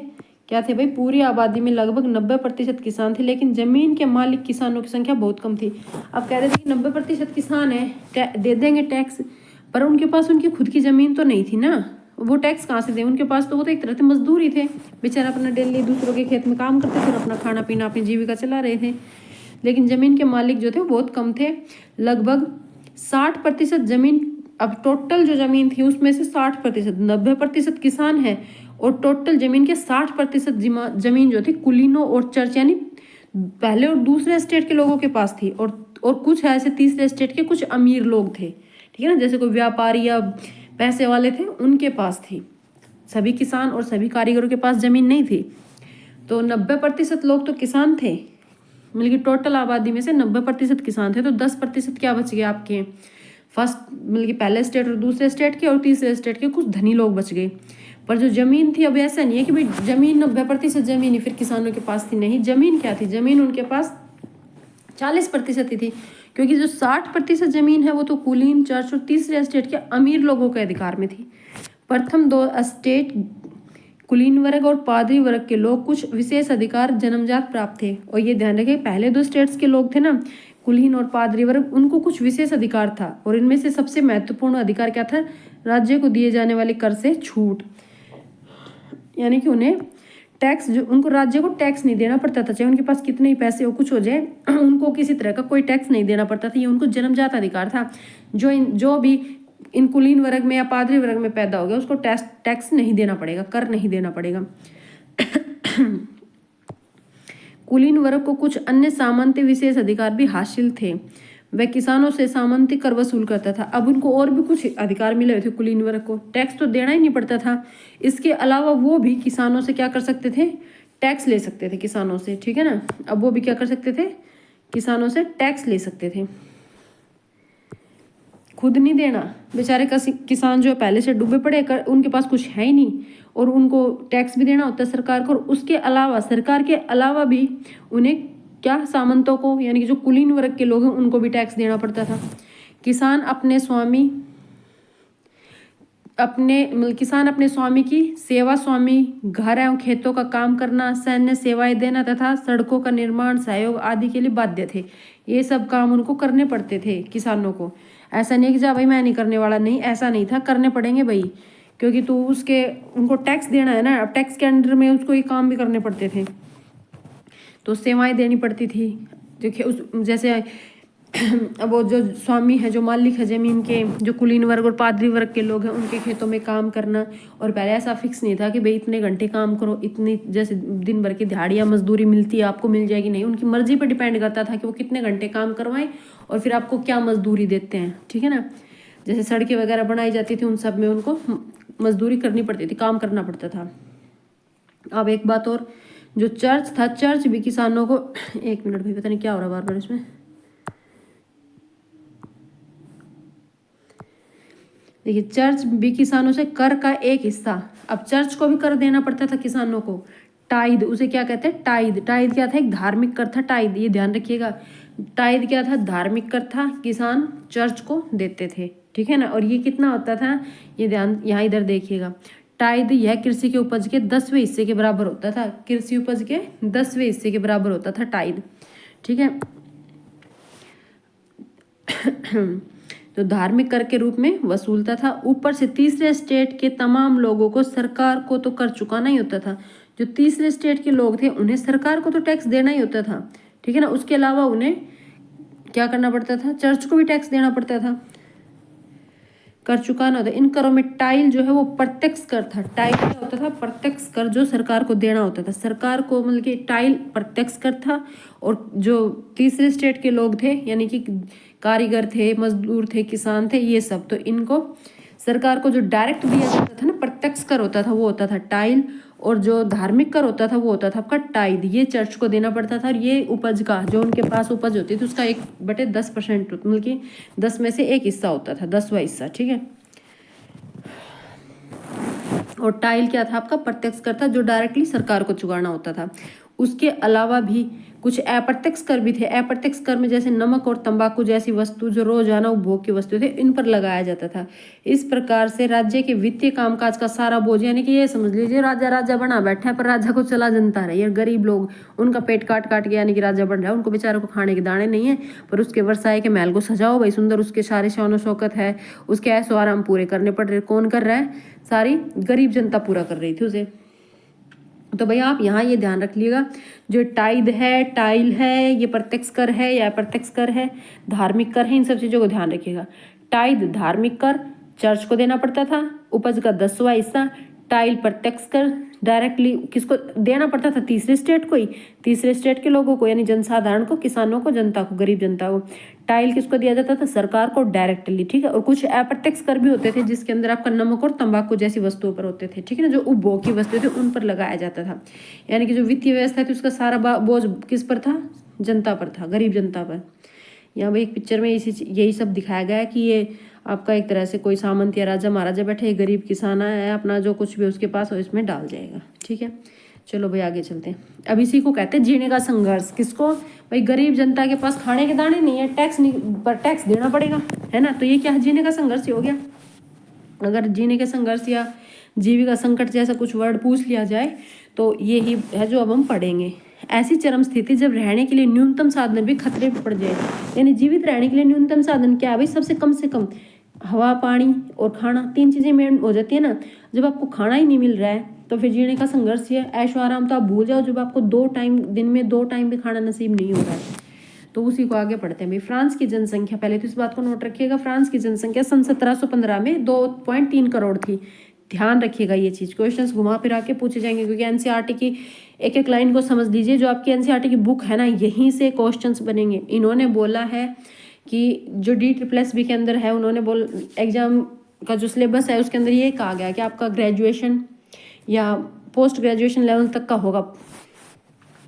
क्या थे भाई, पूरी आबादी में लगभग 90% किसान थे, लेकिन जमीन के मालिक किसानों की संख्या बहुत कम थी। अब कह रहे थे कि 90% किसान है, दे देंगे टैक्स, पर उनके पास उनकी खुद की जमीन तो नहीं थी ना, वो टैक्स कहाँ से दें, उनके पास तो वो तो एक तरह से मजदूर ही थे, बेचारा अपना डेली दूसरों के खेत में काम करते थे और अपना खाना पीना, अपनी जीविका चला रहे थे। लेकिन जमीन के मालिक जो थे वो बहुत कम थे, लगभग 60% जमीन। अब टोटल जो जमीन थी उसमें से 60%, 90% किसान है, और टोटल जमीन के 60% जमीन जो थी कुलीनों और चर्च यानी पहले और दूसरे स्टेट के लोगों के पास थी, और कुछ ऐसे तीसरे स्टेट के कुछ अमीर लोग थे, ठीक है ना, जैसे कोई व्यापारी या पैसे वाले थे उनके पास थी, सभी किसान और सभी कारीगरों के पास जमीन नहीं थी। तो 90% लोग तो किसान थे, मतलब कि टोटल आबादी में से 90% किसान थे। तो 10% क्या बच गए आपके फर्स्ट, मतलब कि पहले स्टेट और दूसरे स्टेट के और तीसरे स्टेट के कुछ धनी लोग बच गए। पर जो जमीन थी, अब ऐसा नहीं है कि भाई जमीन 90% जमीन ही फिर किसानों के पास थी, नहीं, जमीन क्या थी, जमीन उनके पास 40% ही थी, क्योंकि जो 60% जमीन है वो तो कुलीन, चर्च और तीसरे स्टेट के अमीर लोगों के अधिकार में थी। प्रथम 2 स्टेट कुलीन वर्ग और पादरी वर्ग के लोग कुछ विशेष अधिकार जन्मजात प्राप्त थे। और ये ध्यान रखें, पहले 2 स्टेट्स के लोग थे ना, कुलीन और पादरी वर्ग, उनको कुछ विशेष अधिकार था। और इनमें से सबसे महत्वपूर्ण अधिकार क्या था, राज्य को दिए जाने वाले कर से छूट, यानी कि उन्हें टैक्स, जो उनको राज्य को टैक्स नहीं देना पड़ता था, चाहे उनके पास कितने ही पैसे हो कुछ हो जाए, उनको किसी तरह का कोई टैक्स नहीं देना पड़ता था। ये उनको जन्मजात अधिकार था। जो भी इन कुलीन वर्ग में या पादरी वर्ग में पैदा हो गया उसको टैक्स नहीं देना पड़ेगा, कर नहीं देना पड़ेगा। कुलीन वर्ग को कुछ अन्य सामंती विशेष अधिकार भी हासिल थे। वह किसानों से सामंती कर वसूल करता था। अब उनको और भी कुछ अधिकार मिले हुए थे कुलीन वर्ग को, टैक्स तो देना ही नहीं पड़ता था। इसके अलावा वो भी किसानों से क्या कर सकते थे, टैक्स ले सकते थे किसानों से, ठीक है ना। अब वो भी क्या कर सकते थे, किसानों से टैक्स ले सकते थे। खुद नहीं देना, बेचारे किसान जो है पहले से डूबे पड़े, उनके पास कुछ है ही नहीं, और उनको टैक्स भी देना होता है सरकार को। और उसके अलावा सरकार के अलावा भी उन्हें क्या, सामंतों को, यानी कि जो कुलीन वर्ग के लोग हैं उनको भी टैक्स देना पड़ता था। किसान अपने स्वामी की सेवा, स्वामी घर एवं खेतों का काम करना, सैन्य सेवाएं देना तथा सड़कों का निर्माण, सहयोग आदि के लिए बाध्य थे। ये सब काम उनको करने पड़ते थे किसानों को। ऐसा नहीं कि जा भाई मैं नहीं करने वाला, नहीं, ऐसा नहीं था, करने पड़ेंगे भाई, क्योंकि तो उनको टैक्स देना है ना। अब टैक्स के अंडर में उसको ये काम भी करने पड़ते थे, तो सेवाएं देनी पड़ती थी। देखिए जैसे अब वो जो स्वामी है, जो मालिक है जमीन के, जो कुलीन वर्ग और पादरी वर्ग के लोग हैं, उनके खेतों में काम करना। और पहले ऐसा फिक्स नहीं था कि भाई इतने घंटे काम करो, इतनी जैसे दिन भर की दिहाड़ी या मजदूरी मिलती है आपको, मिल जाएगी, नहीं, उनकी मर्जी पर डिपेंड करता था कि वो कितने घंटे काम करवाएं और फिर आपको क्या मजदूरी देते हैं, ठीक है ना। जैसे सड़कें वगैरह बनाई जाती थी, उन सब में उनको मजदूरी करनी पड़ती थी, काम करना पड़ता था। अब एक बात और, जो चर्च था, चर्च भी किसानों को, एक मिनट भाई पता नहीं क्या हो रहा है बार बार इसमें, देखिए चर्च भी किसानों से कर का एक हिस्सा, अब चर्च को भी कर देना पड़ता था किसानों को। टाइद, उसे क्या कहते हैं, टाइद। टाइद क्या था, एक धार्मिक कर था टाइद, ये ध्यान रखिएगा। टाइद क्या था, धार्मिक कर था, किसान चर्च को देते थे, ठीक है ना। और ये कितना होता था, ये ध्यान यहाँ इधर देखिएगा। टाइद यह कृषि के उपज के 10वें हिस्से के बराबर होता था, कृषि उपज के 10वें हिस्से के बराबर होता था टाइद, ठीक है। तो धार्मिक कर के रूप में वसूलता था। ऊपर से तीसरे स्टेट के तमाम लोगों को सरकार को तो कर चुकाना ही होता था। जो तीसरे स्टेट के लोग थे उन्हें सरकार को तो टैक्स देना ही होता था, ठीक है ना। उसके अलावा उन्हें क्या करना पड़ता था, चर्च को भी टैक्स देना पड़ता था, कर चुकाना होता। इन करों में टाइल जो है वो प्रत्यक्ष कर था। टाइल क्या होता था, प्रत्यक्ष कर जो सरकार को देना होता था, सरकार को, मतलब कि टाइल प्रत्यक्ष कर था। और जो तीसरे स्टेट के लोग थे, यानी कि कारीगर थे, मजदूर थे, किसान थे, ये सब, तो इनको सरकार को जो डायरेक्ट दिया जाता था ना, प्रत्यक्ष कर होता था, वो होता था टाइल। और जो धार्मिक कर होता था वो होता था आपका टाइद, ये चर्च को देना पड़ता था। और ये उपज का, जो उनके पास उपज होती थी उसका 1/10%, मतलब कि 10 में से 1 हिस्सा होता था, 10वां हिस्सा, ठीक है। और टाइल क्या था आपका, प्रत्यक्ष कर था, जो डायरेक्टली सरकार को चुकाना होता था। उसके अलावा भी कुछ अप्रत्यक्ष कर भी थे। अप्रत्यक्ष कर में जैसे नमक और तंबाकू जैसी वस्तु जो रोजाना उपभोग की वस्तु थे, इन पर लगाया जाता था। इस प्रकार से राज्य के वित्तीय कामकाज का सारा बोझ, यानी कि ये समझ लीजिए राजा राजा बना बैठा है पर राजा को चला जनता रही है। गरीब लोग, उनका पेट काट काट के यानी कि राजा बन रहा है, उनको बेचारों को खाने के दाने नहीं है, पर उसके वर्साए के महल को सजाओ भाई सुंदर, उसके सारे शानो शौकत है, उसके ऐसो आराम पूरे करने पड़ रहे। कौन कर रहा है, सारी गरीब जनता पूरा कर रही थी उसे। तो भाई आप यहाँ ये ध्यान रख लीजिएगा, जो टाइद है, टाइल है, ये प्रत्यक्ष कर है या अप्रत्यक्ष कर है, धार्मिक कर है, इन सब चीज़ों को ध्यान रखिएगा। टाइद धार्मिक कर, चर्च को देना पड़ता था, उपज का 10वां हिस्सा। टाइल पर टैक्स कर डायरेक्टली किसको देना पड़ता था, तीसरे स्टेट को ही, तीसरे स्टेट के लोगों को, यानी जनसाधारण को, किसानों को, जनता को, गरीब जनता को। टाइल किसको दिया जाता था, सरकार को डायरेक्टली, ठीक है। और कुछ अप्रत्यक्ष कर भी होते थे जिसके अंदर आपका नमक और तंबाकू जैसी वस्तुओं पर होते थे, ठीक है ना, जो उपभोग की वस्तुएं थी उन पर लगाया जाता था। यानी कि जो वित्तीय व्यवस्था थी उसका सारा बोझ किस पर था, जनता पर था, गरीब जनता पर। यहाँ पर एक पिक्चर में यही सब दिखाया गया है कि ये आपका एक तरह से कोई सामंत या राजा महाराजा बैठे, ये गरीब किसान है, अपना जो कुछ भी उसके पास हो इसमें डाल जाएगा, ठीक है। चलो भाई आगे चलते हैं। अब इसी को कहते हैं जीने का संघर्ष। किसको, भाई गरीब जनता के पास खाने के दाने नहीं है, टैक्स नहीं, पर टैक्स देना पड़ेगा, है ना। तो ये क्या है, जीने का संघर्ष हो गया। अगर जीने के संघर्ष या जीविका संकट जैसा कुछ वर्ड पूछ लिया जाए तो ये ही है जो अब हम पढ़ेंगे। ऐसी चरम स्थिति जब रहने के लिए न्यूनतम साधन भी खतरे पर पड़ जाए, यानी जीवित रहने के लिए न्यूनतम साधन क्या है भाई, सबसे कम से कम हवा, पानी और खाना, 3 चीजें मेन हो जाती है ना। जब आपको खाना ही नहीं मिल रहा है तो फिर जीने का संघर्ष है। ऐशो आराम तो आप भूल जाओ जब आपको दिन में 2 टाइम भी खाना नसीब नहीं हो रहा है। तो उसी को आगे पढ़ते हैं भाई। फ्रांस की जनसंख्या, पहले तो इस बात को नोट रखिएगा, फ्रांस की जनसंख्या सन 1715 में 2.3 करोड़ थी। ध्यान रखिएगा ये चीज, क्वेश्चंस घुमा फिरा के पूछे जाएंगे, क्योंकि एनसीईआरटी की एक लाइन को समझ लीजिए। जो आपकी एनसीईआरटी की बुक है ना, यहीं से क्वेश्चंस बनेंगे। इन्होंने बोला है कि जो DSSB के अंदर है, उन्होंने एग्जाम का जो सिलेबस है उसके अंदर ये कहा गया कि आपका ग्रेजुएशन या पोस्ट ग्रेजुएशन लेवल तक का होगा,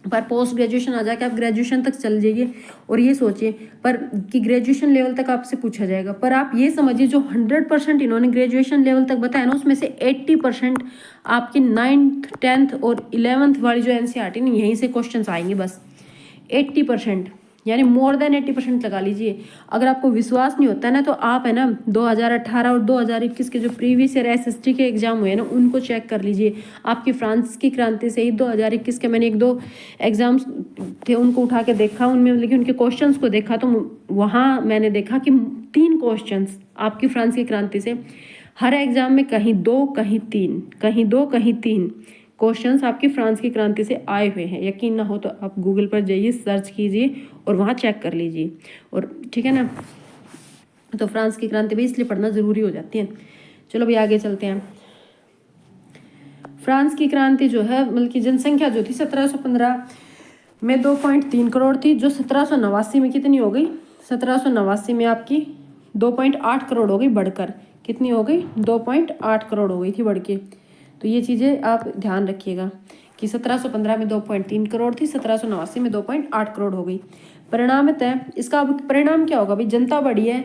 पर पोस्ट ग्रेजुएशन आ जाके आप ग्रेजुएशन तक चल जाइए और ये सोचिए पर कि ग्रेजुएशन लेवल तक आपसे पूछा जाएगा। पर आप ये समझिए जो 100% इन्होंने ग्रेजुएशन लेवल तक बताया ना, उसमें से 80% आपकी 9th 10th और 11th वाली जो एनसीईआरटी नहीं, यहीं से क्वेश्चन आएंगे बस। 80%, यानी मोर देन 80% लगा लीजिए। अगर आपको विश्वास नहीं होता है ना, तो आप है ना 2018 और 2021 के जो प्रीवियस ईयर SST के एग्जाम हुए ना, उनको चेक कर लीजिए। आपकी फ्रांस की क्रांति से ही 2021 के मैंने 1-2 एग्जाम्स थे उनको उठा के देखा, उनमें लेकिन उनके क्वेश्चंस को देखा तो वहाँ मैंने देखा कि 3 क्वेश्चंस आपकी फ्रांस की क्रांति से हर एग्जाम में कहीं 2 कहीं 3, कहीं 2 कहीं 3 क्वेश्चंस आपकी फ्रांस की क्रांति से आए हुए हैं। यकीन ना हो तो आप गूगल पर जाइए, सर्च कीजिए और वहाँ चेक कर लीजिए। और ठीक है ना, तो फ्रांस की क्रांति भी इसलिए पढ़ना ज़रूरी हो जाती है। चलो भाई आगे चलते हैं। फ्रांस की क्रांति जो है, मतलब की जनसंख्या जो थी 1715 में 2.3 करोड़ थी, जो 1789 में कितनी हो गई, 1789 में आपकी 2.8 करोड़ हो गई बढ़कर। कितनी हो गई, 2.8 करोड़ हो गई थी बढ़ के। तो ये चीज़ें आप ध्यान रखिएगा कि 1715 में 2.3 करोड़ थी, 1789 में 2.8 करोड़ हो गई। परिणाम तय, इसका अब परिणाम क्या होगा भाई, जनता बढ़ी है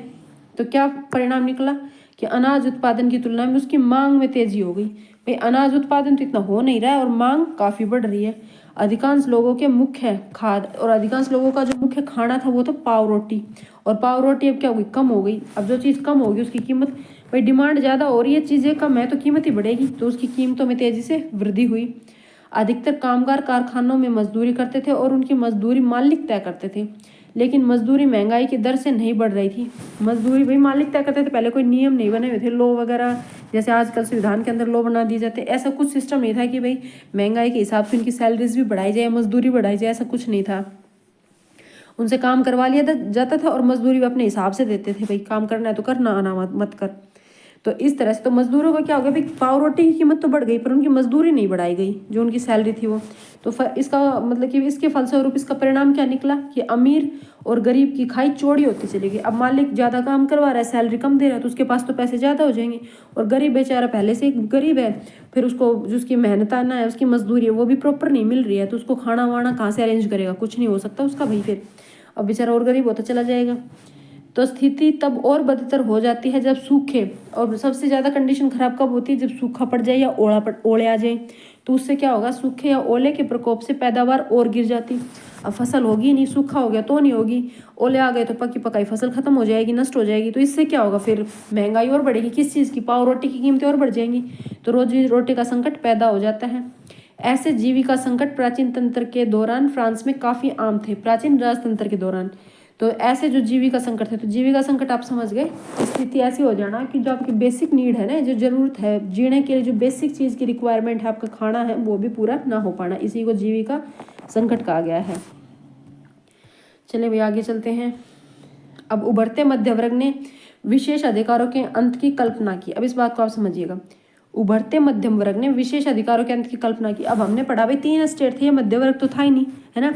तो क्या परिणाम निकला कि अनाज उत्पादन की तुलना में उसकी मांग में तेजी हो गई। भाई अनाज उत्पादन तो इतना हो नहीं रहा है और मांग काफ़ी बढ़ रही है। अधिकांश लोगों के मुख्य खाद्य और अधिकांश लोगों का जो मुख्य खाना था वो तो पाव रोटी, और पाव रोटी अब क्या हो गई, कम हो गई। अब जो चीज़ कम होगी उसकी कीमत, भाई डिमांड ज़्यादा हो रही है, चीज़ें कम है तो कीमत ही बढ़ेगी, तो उसकी कीमतों में तेज़ी से वृद्धि हुई। अधिकतर कामगार कारखानों में मजदूरी करते थे और उनकी मजदूरी मालिक तय करते थे, लेकिन मजदूरी महंगाई की दर से नहीं बढ़ रही थी। मजदूरी भाई मालिक तय करते थे, पहले कोई नियम नहीं बने हुए थे, लॉ वगैरह जैसे आजकल संविधान के अंदर लॉ बना दिए जाते, ऐसा कुछ सिस्टम नहीं था कि भाई महंगाई के हिसाब से उनकी सैलरीज भी बढ़ाई जाए, मजदूरी बढ़ाई जाए, ऐसा कुछ नहीं था। उनसे काम करवा लिया जाता था और मजदूरी भी अपने हिसाब से देते थे, भाई काम करना है तो करना, आना मत कर। तो इस तरह से तो मजदूरों का क्या हो गया भाई, पाव रोटी की कीमत तो बढ़ गई पर उनकी मजदूरी नहीं बढ़ाई गई, जो उनकी सैलरी थी वो। तो इसका मतलब कि इसके फलस्वरूप इसका परिणाम क्या निकला कि अमीर और गरीब की खाई चौड़ी होती चली गई। अब मालिक ज़्यादा काम करवा रहा है, सैलरी कम दे रहा है, तो उसके पास तो पैसे ज़्यादा हो जाएंगे, और गरीब बेचारा पहले से गरीब है, फिर उसको जो उसकी मेहनताना है, उसकी मजदूरी है वो भी प्रॉपर नहीं मिल रही है, तो उसको खाना वाना कहाँ से अरेंज करेगा, कुछ नहीं हो सकता उसका भाई, फिर अब बेचारा और गरीब होता चला जाएगा। तो स्थिति तब और बदतर हो जाती है जब सूखे, और सबसे ज़्यादा कंडीशन खराब कब होती है, जब सूखा पड़ जाए या ओले आ जाए। तो उससे क्या होगा, सूखे या ओले के प्रकोप से पैदावार और गिर जाती। अब फसल होगी नहीं, सूखा हो गया तो नहीं होगी, ओले आ गए तो पक्की पकाई फसल खत्म हो जाएगी, नष्ट हो जाएगी। तो इससे क्या होगा, फिर महंगाई और बढ़ेगी, किस चीज़ की, पाव रोटी की कीमतें और बढ़ जाएंगी, तो रोजी रोटी का संकट पैदा हो जाता है। ऐसे जीविका संकट प्राचीन तंत्र के दौरान फ्रांस में काफ़ी आम थे, प्राचीन राजतंत्र के दौरान। तो ऐसे जो जीविका संकट थे, तो जीविका संकट आप समझ गए, स्थिति ऐसी हो जाना कि जो आपकी बेसिक नीड है ना, जो जरूरत है जीने के लिए, जो बेसिक चीज़ की रिक्वायरमेंट है, आपका खाना है, वो भी पूरा ना हो पाना, इसी को जीविका संकट कहा गया है। चलिए भाई आगे चलते हैं। अब उभरते मध्य वर्ग ने विशेष अधिकारों के अंत की कल्पना की। अब इस बात को आप समझिएगा, उभरते मध्यम वर्ग ने विशेष अधिकारों के अंत की कल्पना की। अब हमने पढ़ा भाई 3 स्टेट थे, ये मध्य वर्ग तो था ही नहीं, है ना।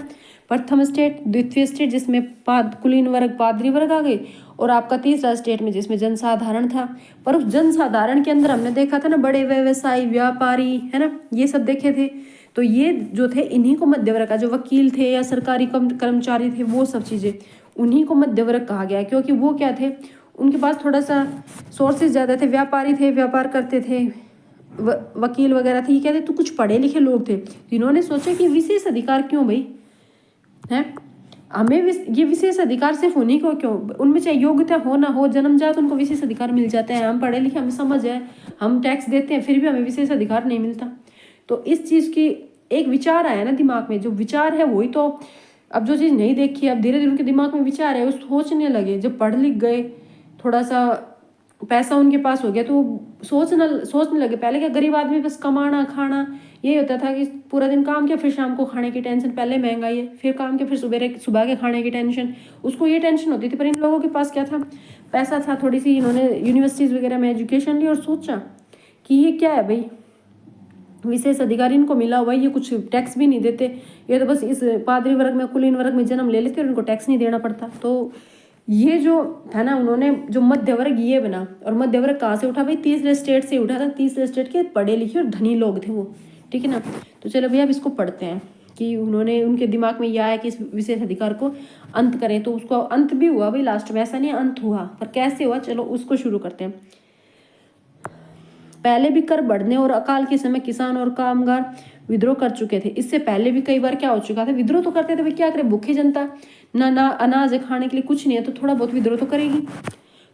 प्रथम स्टेट, द्वितीय स्टेट जिसमें कुलीन वर्ग, पादरी वर्ग आ गए, और आपका तीसरा स्टेट में जिसमें जनसाधारण था। पर उस जनसाधारण के अंदर हमने देखा था ना, बड़े व्यवसायी, व्यापारी, है ना, ये सब देखे थे। तो ये जो थे, इन्हीं को मध्य वर्ग का, जो वकील थे या सरकारी कर्मचारी थे, वो सब चीजें, उन्हीं को मध्य वर्ग कहा गया, क्योंकि वो क्या थे, उनके पास थोड़ा सा सोर्सेज ज्यादा थे, व्यापारी थे, व्यापार करते थे, वकील वगैरह थे। ये क्या थे, तो कुछ पढ़े लिखे लोग थे। तो इन्होंने सोचा कि विशेष अधिकार क्यों भाई, है हमें ये विशेष अधिकार सिर्फ उन्हीं को क्यों, उनमें चाहे योग्यता हो ना हो, जन्मजात उनको विशेष अधिकार मिल जाते हैं। हम पढ़े लिखे, हमें समझ है, हम टैक्स देते हैं, फिर भी हमें विशेष अधिकार नहीं मिलता। तो इस चीज की एक विचार आया ना दिमाग में, जो विचार है वही तो, अब जो चीज नहीं देखी, अब धीरे धीरे उनके दिमाग में विचार है, वो सोचने लगे। जब पढ़ लिख गए, थोड़ा सा पैसा उनके पास हो गया, तो सोचने लगे। पहले क्या, गरीब आदमी बस कमाना खाना ये होता था कि पूरा दिन काम किया, फिर शाम को खाने की टेंशन, पहले महंगाई है, फिर काम किया, फिर सुबह के खाने की टेंशन, उसको ये टेंशन होती थी। पर इन लोगों के पास क्या था, पैसा था, थोड़ी सी इन्होंने यूनिवर्सिटीज वगैरह में एजुकेशन ली और सोचा कि ये क्या है भाई, विशेष अधिकार इनको मिला हुआ, ये कुछ टैक्स भी नहीं देते, ये तो बस इस पादरी वर्ग में, कुलीन वर्ग में जन्म ले लेते और इनको टैक्स नहीं देना पड़ता। तो ये जो था ना, उन्होंने जो मध्य वर्ग ये बना। और मध्य वर्ग कहाँ से उठा भाई, तीसरे स्टेट से उठा था। तीसरे स्टेट के पढ़े लिखे और धनी लोग थे वो, ठीक है ना। तो चलो भैया अब इसको पढ़ते हैं कि उन्होंने, उनके दिमाग में यह आया कि इस विशेष अधिकार को अंत करें। तो उसको अंत भी हुआ भाई लास्ट में, ऐसा नहीं अंत हुआ, पर कैसे हुआ, चलो उसको शुरू करते हैं। पहले भी कर बढ़ने और अकाल के समय किसान और कामगार विद्रोह कर चुके थे। इससे पहले भी कई बार क्या हो चुका था, विद्रोह तो करते थे भाई, क्या करे, भूखी जनता, ना अनाज है खाने के लिए, कुछ नहीं है, तो थोड़ा बहुत विद्रोह तो करेगी।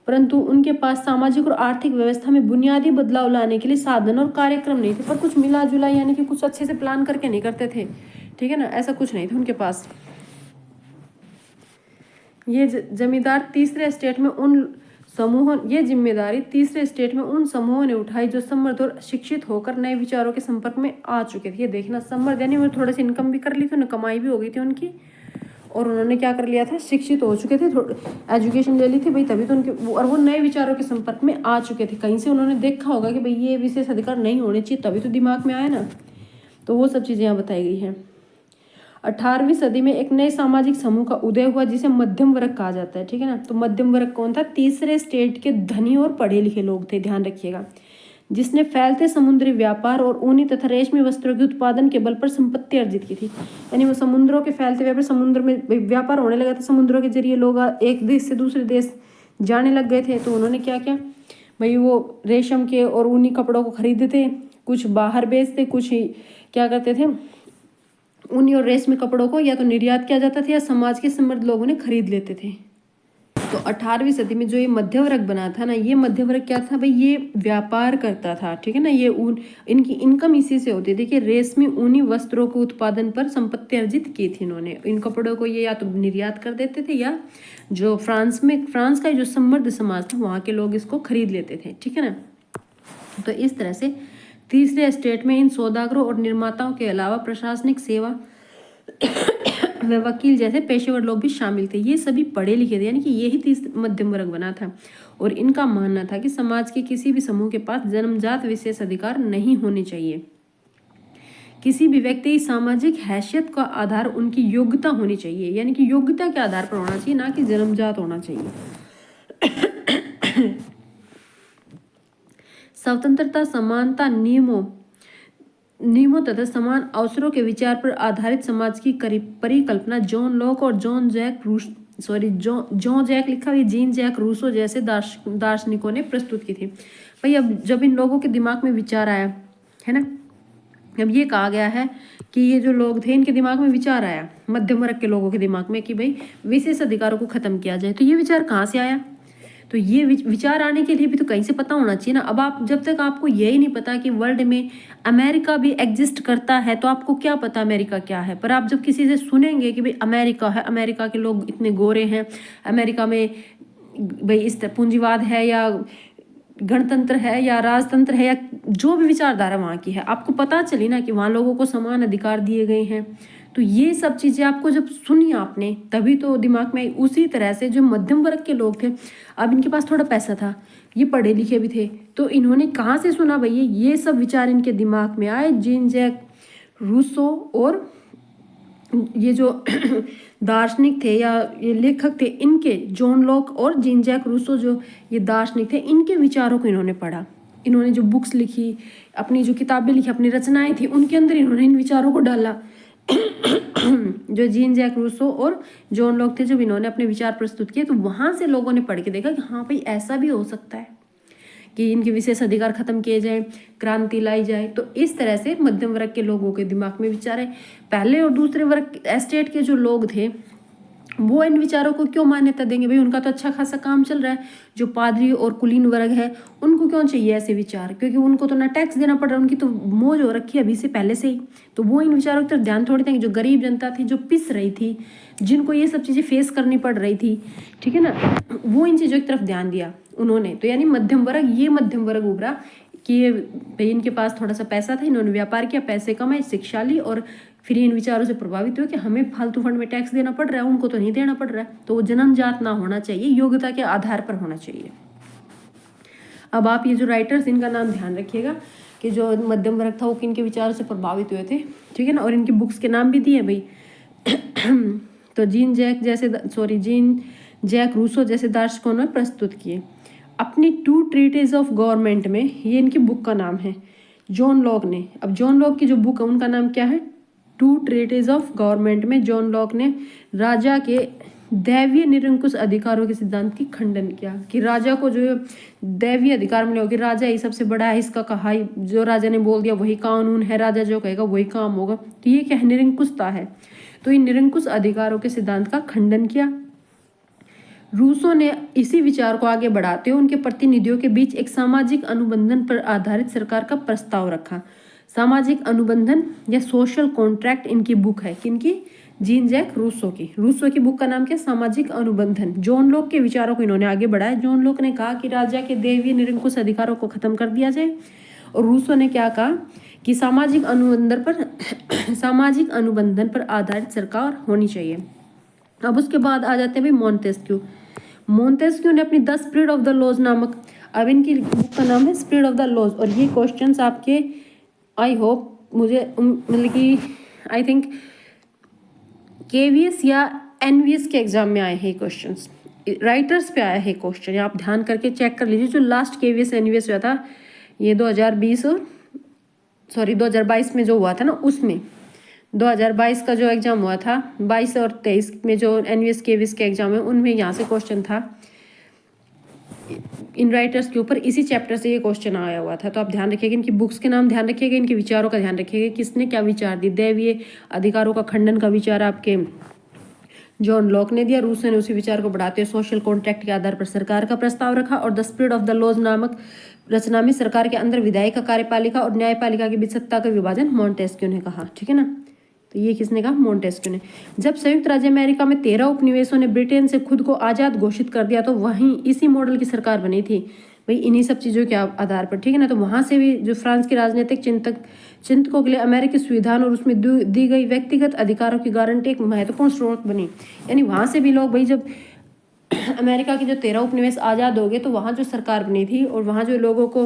परंतु उनके पास सामाजिक और आर्थिक व्यवस्था में बुनियादी बदलाव लाने के लिए साधन और कार्यक्रम नहीं थे। पर कुछ मिला जुला, यानी कि कुछ अच्छे से प्लान करके नहीं करते थे, ठीक है ना, ऐसा कुछ नहीं था उनके पास। ये जमींदार तीसरे स्टेट में उन समूहों, ये जिम्मेदारी तीसरे स्टेट में उन समूहों ने उठाई जो समृद्ध और शिक्षित होकर नए विचारों के संपर्क में आ चुके थे। ये देखना, समृद्ध यानी उन्होंने थोड़ी सी इनकम भी कर ली थी, उन्हें कमाई भी हो गई थी उनकी, और उन्होंने क्या कर लिया था, शिक्षित हो चुके थे, एजुकेशन ले ली थी भाई, तभी तो उनके और वो नए विचारों के संपर्क में आ चुके थे। कहीं से उन्होंने देखा होगा कि भाई ये विशेष अधिकार नहीं होने चाहिए, तभी तो दिमाग में आया ना। तो वो सब चीज़ें यहाँ बताई गई हैं। 18वीं सदी में एक नए सामाजिक समूह का उदय हुआ जिसे मध्यम वर्ग कहा जाता है, ठीक है ना। तो मध्यम वर्ग कौन था, तीसरे स्टेट के धनी और पढ़े लिखे लोग थे, ध्यान रखिएगा, जिसने फैलते समुद्री व्यापार और ऊनी तथा रेशमी वस्त्रों के उत्पादन के बल पर संपत्ति अर्जित की थी। यानी वो समुद्रों के फैलते व्यापार, समुद्र में व्यापार होने लगा था, समुद्रों के जरिए लोग एक देश से दूसरे देश जाने लग गए थे। तो उन्होंने क्या किया भाई, वो रेशम के और ऊनी कपड़ों को खरीदते थे, कुछ बाहर बेचते, कुछ क्या करते थे, ऊनी और रेशमी कपड़ों को या तो निर्यात किया जाता था या समाज के समृद्ध लोग उन्हें खरीद लेते थे। तो 18वीं सदी में जो ये मध्य वर्ग बना था ना, ये मध्य वर्ग क्या था भाई, ये व्यापार करता था, ठीक है ना। ये इनकी इनकम इसी से होती थी कि रेशमी ऊनी वस्त्रों के उत्पादन पर संपत्ति अर्जित की थी इन्होंने। इन कपड़ों को ये या तो निर्यात कर देते थे, या जो फ्रांस का जो समृद्ध समाज था वहाँ के लोग इसको खरीद लेते थे, ठीक है ना। तो इस तरह से तीसरे स्टेट में इन सौदागरों और निर्माताओं के अलावा प्रशासनिक सेवा व वकील जैसे पेशेवर लोग भी शामिल थे। ये सभी पढ़े लिखे थे, यानी कि यही मध्यम वर्ग बना था। और इनका मानना था कि समाज के किसी भी समूह के पास जन्मजात विशेष अधिकार नहीं होने चाहिए। किसी भी व्यक्ति की सामाजिक हैसियत का आधार उनकी योग्यता होनी चाहिए, यानी कि योग्यता के आधार पर होना चाहिए, ना कि जन्मजात होना चाहिए। स्वतंत्रता, समानता, नियमों तथा समान अवसरों के विचार पर आधारित समाज की परिकल्पना जॉन लॉक और जॉन जैक लिखा हुआ, जीन जैक रूसो जैसे दार्शनिकों ने प्रस्तुत की थी। भाई अब जब इन लोगों के दिमाग में विचार आया है ना, अब ये कहा गया है कि ये जो लोग थे इनके दिमाग में विचार आया, मध्यम वर्ग के लोगों के दिमाग में, कि भाई विशेष अधिकारों को खत्म किया जाए। तो ये विचार कहाँ से आया, तो ये विचार आने के लिए भी तो कहीं से पता होना चाहिए ना। अब आप जब तक आपको यही नहीं पता कि वर्ल्ड में अमेरिका भी एग्जिस्ट करता है, तो आपको क्या पता अमेरिका क्या है। पर आप जब किसी से सुनेंगे कि भाई अमेरिका है, अमेरिका के लोग इतने गोरे हैं, अमेरिका में भाई इस पूंजीवाद है या गणतंत्र है या राजतंत्र है या जो भी विचारधारा वहाँ की है, आपको पता चली ना कि वहाँ लोगों को समान अधिकार दिए गए हैं, तो ये सब चीज़ें आपको जब सुनी आपने तभी तो दिमाग में आई। उसी तरह से जो मध्यम वर्ग के लोग थे, अब इनके पास थोड़ा पैसा था, ये पढ़े लिखे भी थे, तो इन्होंने कहाँ से सुना भैया, ये सब विचार इनके दिमाग में आए। जीन जैक रूसो और ये जो दार्शनिक थे या ये लेखक थे, इनके जॉन लॉक और जीन जैक रूसो जो ये दार्शनिक थे, इनके विचारों को इन्होंने पढ़ा। इन्होंने जो बुक्स लिखी, अपनी जो किताबें लिखी, अपनी रचनाएं थी, उनके अंदर इन्होंने इन विचारों को डाला। जो जीन जैक रूसो और जॉन लॉक थे, जब इन्होंने अपने विचार प्रस्तुत किए तो वहां से लोगों ने पढ़ के देखा कि हाँ भाई ऐसा भी हो सकता है कि इनके विशेष अधिकार खत्म किए जाए, क्रांति लाई जाए। तो इस तरह से मध्यम वर्ग के लोगों के दिमाग में विचार है। पहले और दूसरे वर्ग एस्टेट के जो लोग थे वो इन विचारों को क्यों मान्यता देंगे, भाई उनका तो अच्छा खासा काम चल रहा है। जो पादरी और कुलीन वर्ग है उनको क्यों चाहिए ऐसे विचार, क्योंकि उनको तो ना टैक्स देना पड़ रहा है, उनकी तो मौज हो रखी है अभी से पहले से ही। तो वो इन विचारों की तरफ ध्यान थोड़ी देंगे। जो गरीब जनता थी, जो पिस रही थी, जिनको ये सब चीज़ें फेस करनी पड़ रही थी, ठीक है ना, वो इन चीज़ों की तरफ ध्यान दिया उन्होंने। तो यानी मध्यम वर्ग, ये मध्यम वर्ग उभरा कि भाई इनके पास थोड़ा सा पैसा था, इन्होंने व्यापार किया, पैसे कमाए, शिक्षा ली और फिर इन विचारों से प्रभावित हुए कि हमें फालतू फंड में टैक्स देना पड़ रहा है, उनको तो नहीं देना पड़ रहा है। तो वो जन्मजात ना होना चाहिए, योग्यता के आधार पर होना चाहिए। अब आप ये जो राइटर्स, इनका नाम ध्यान रखिएगा कि जो मध्यम वर्ग था वो किनके विचारों से प्रभावित हुए थे, ठीक है ना, और इनकी बुक्स के नाम भी दिए भाई। तो जीन जैक रूसो जैसे दार्शनिकों ने प्रस्तुत किए अपनी 2 ट्रीटीज ऑफ गवर्नमेंट में, ये इनकी बुक का नाम है। जॉन लॉक ने, अब जॉन लॉक की जो बुक है उनका नाम क्या है, 2 ट्रीटीज ऑफ गवर्नमेंट में जॉन लॉक ने राजा के दैवीय निरंकुश अधिकारों के सिद्धांत की खंडन किया कि राजा को जो दैवीय अधिकार मिले हो कि राजा ही सबसे बड़ा है, इसका कहा ही, जो राजा ने बोल दिया वही कानून है, राजा जो कहेगा वही काम होगा। तो ये क्या है, निरंकुशता है। तो इन निरंकुश अधिकारों के सिद्धांत का खंडन किया। रूसो ने इसी विचार को आगे बढ़ाते हुए उनके प्रतिनिधियों के बीच एक सामाजिक अनुबंधन पर आधारित सरकार का प्रस्ताव रखा। सामाजिक अनुबंधन या सोशल कॉन्ट्रैक्ट इनकी बुक है, किनकी, जीन जैक रूसो की। रूसो की बुक का नाम क्या, सामाजिक अनुबंधन। जॉन लॉक के विचारों को इन्होंने आगे बढ़ाया। जॉन लॉक ने कहा कि राजा के दैवीय निरंकुश अधिकारों को खत्म कर दिया जाए, और रूसो ने क्या कहा कि सामाजिक अनुबंधन पर आधारित सरकार होनी चाहिए। अब उसके बाद आ जाते हैं भाई मोंटेस्क्यू ने अपनी 10 स्पिरिट ऑफ द लॉज नामक, अब इनकी बुक का नाम है स्पिरिट ऑफ द लॉज। और ये क्वेश्चंस आपके, आई होप, मुझे मतलब कि आई थिंक KVS या NVS के एग्जाम में आए हैं क्वेश्चंस, राइटर्स पे आया है क्वेश्चन, आप ध्यान करके चेक कर लीजिए। जो लास्ट KVS NVS हुआ था ये 2022 में जो हुआ था ना, उसमें 2022 का जो एग्जाम हुआ था, 22 और 23 में जो NVS KVS के एग्जाम है, उनमें यहाँ से क्वेश्चन था इन राइटर्स के ऊपर, इसी चैप्टर से ये क्वेश्चन आया हुआ था। तो आप ध्यान रखिएगा, इनकी बुक्स के नाम ध्यान रखिएगा, इनके विचारों का ध्यान रखिएगा, किसने क्या विचार दिए। दैवीय अधिकारों का खंडन का विचार आपके जॉन लॉक ने दिया। रूसो ने उसी विचार को बढ़ाते हुए सोशल कॉन्ट्रैक्ट के आधार पर सरकार का प्रस्ताव रखा। और the spirit of the laws नामक रचना में सरकार के अंदर विधायिका, कार्यपालिका और न्यायपालिका के बीच सत्ता का विभाजन मोंटेस्क्यू ने कहा, ठीक है ना। तो ये किसने कहा, मोंटेस्क्यू ने। जब संयुक्त राज्य अमेरिका में 13 उपनिवेशों ने ब्रिटेन से खुद को आज़ाद घोषित कर दिया, तो वहीं इसी मॉडल की सरकार बनी थी भाई, इन्हीं सब चीज़ों के आधार पर, ठीक है ना। तो वहाँ से भी जो फ्रांस के राजनीतिक चिंतकों के लिए अमेरिकी संविधान और उसमें दी गई व्यक्तिगत अधिकारों की गारंटी एक महत्वपूर्ण स्रोत बनी। यानी वहाँ से भी लोग भाई, जब अमेरिका के जो 13 उपनिवेश आज़ाद हो गए तो वहाँ जो सरकार बनी थी और वहाँ जो लोगों को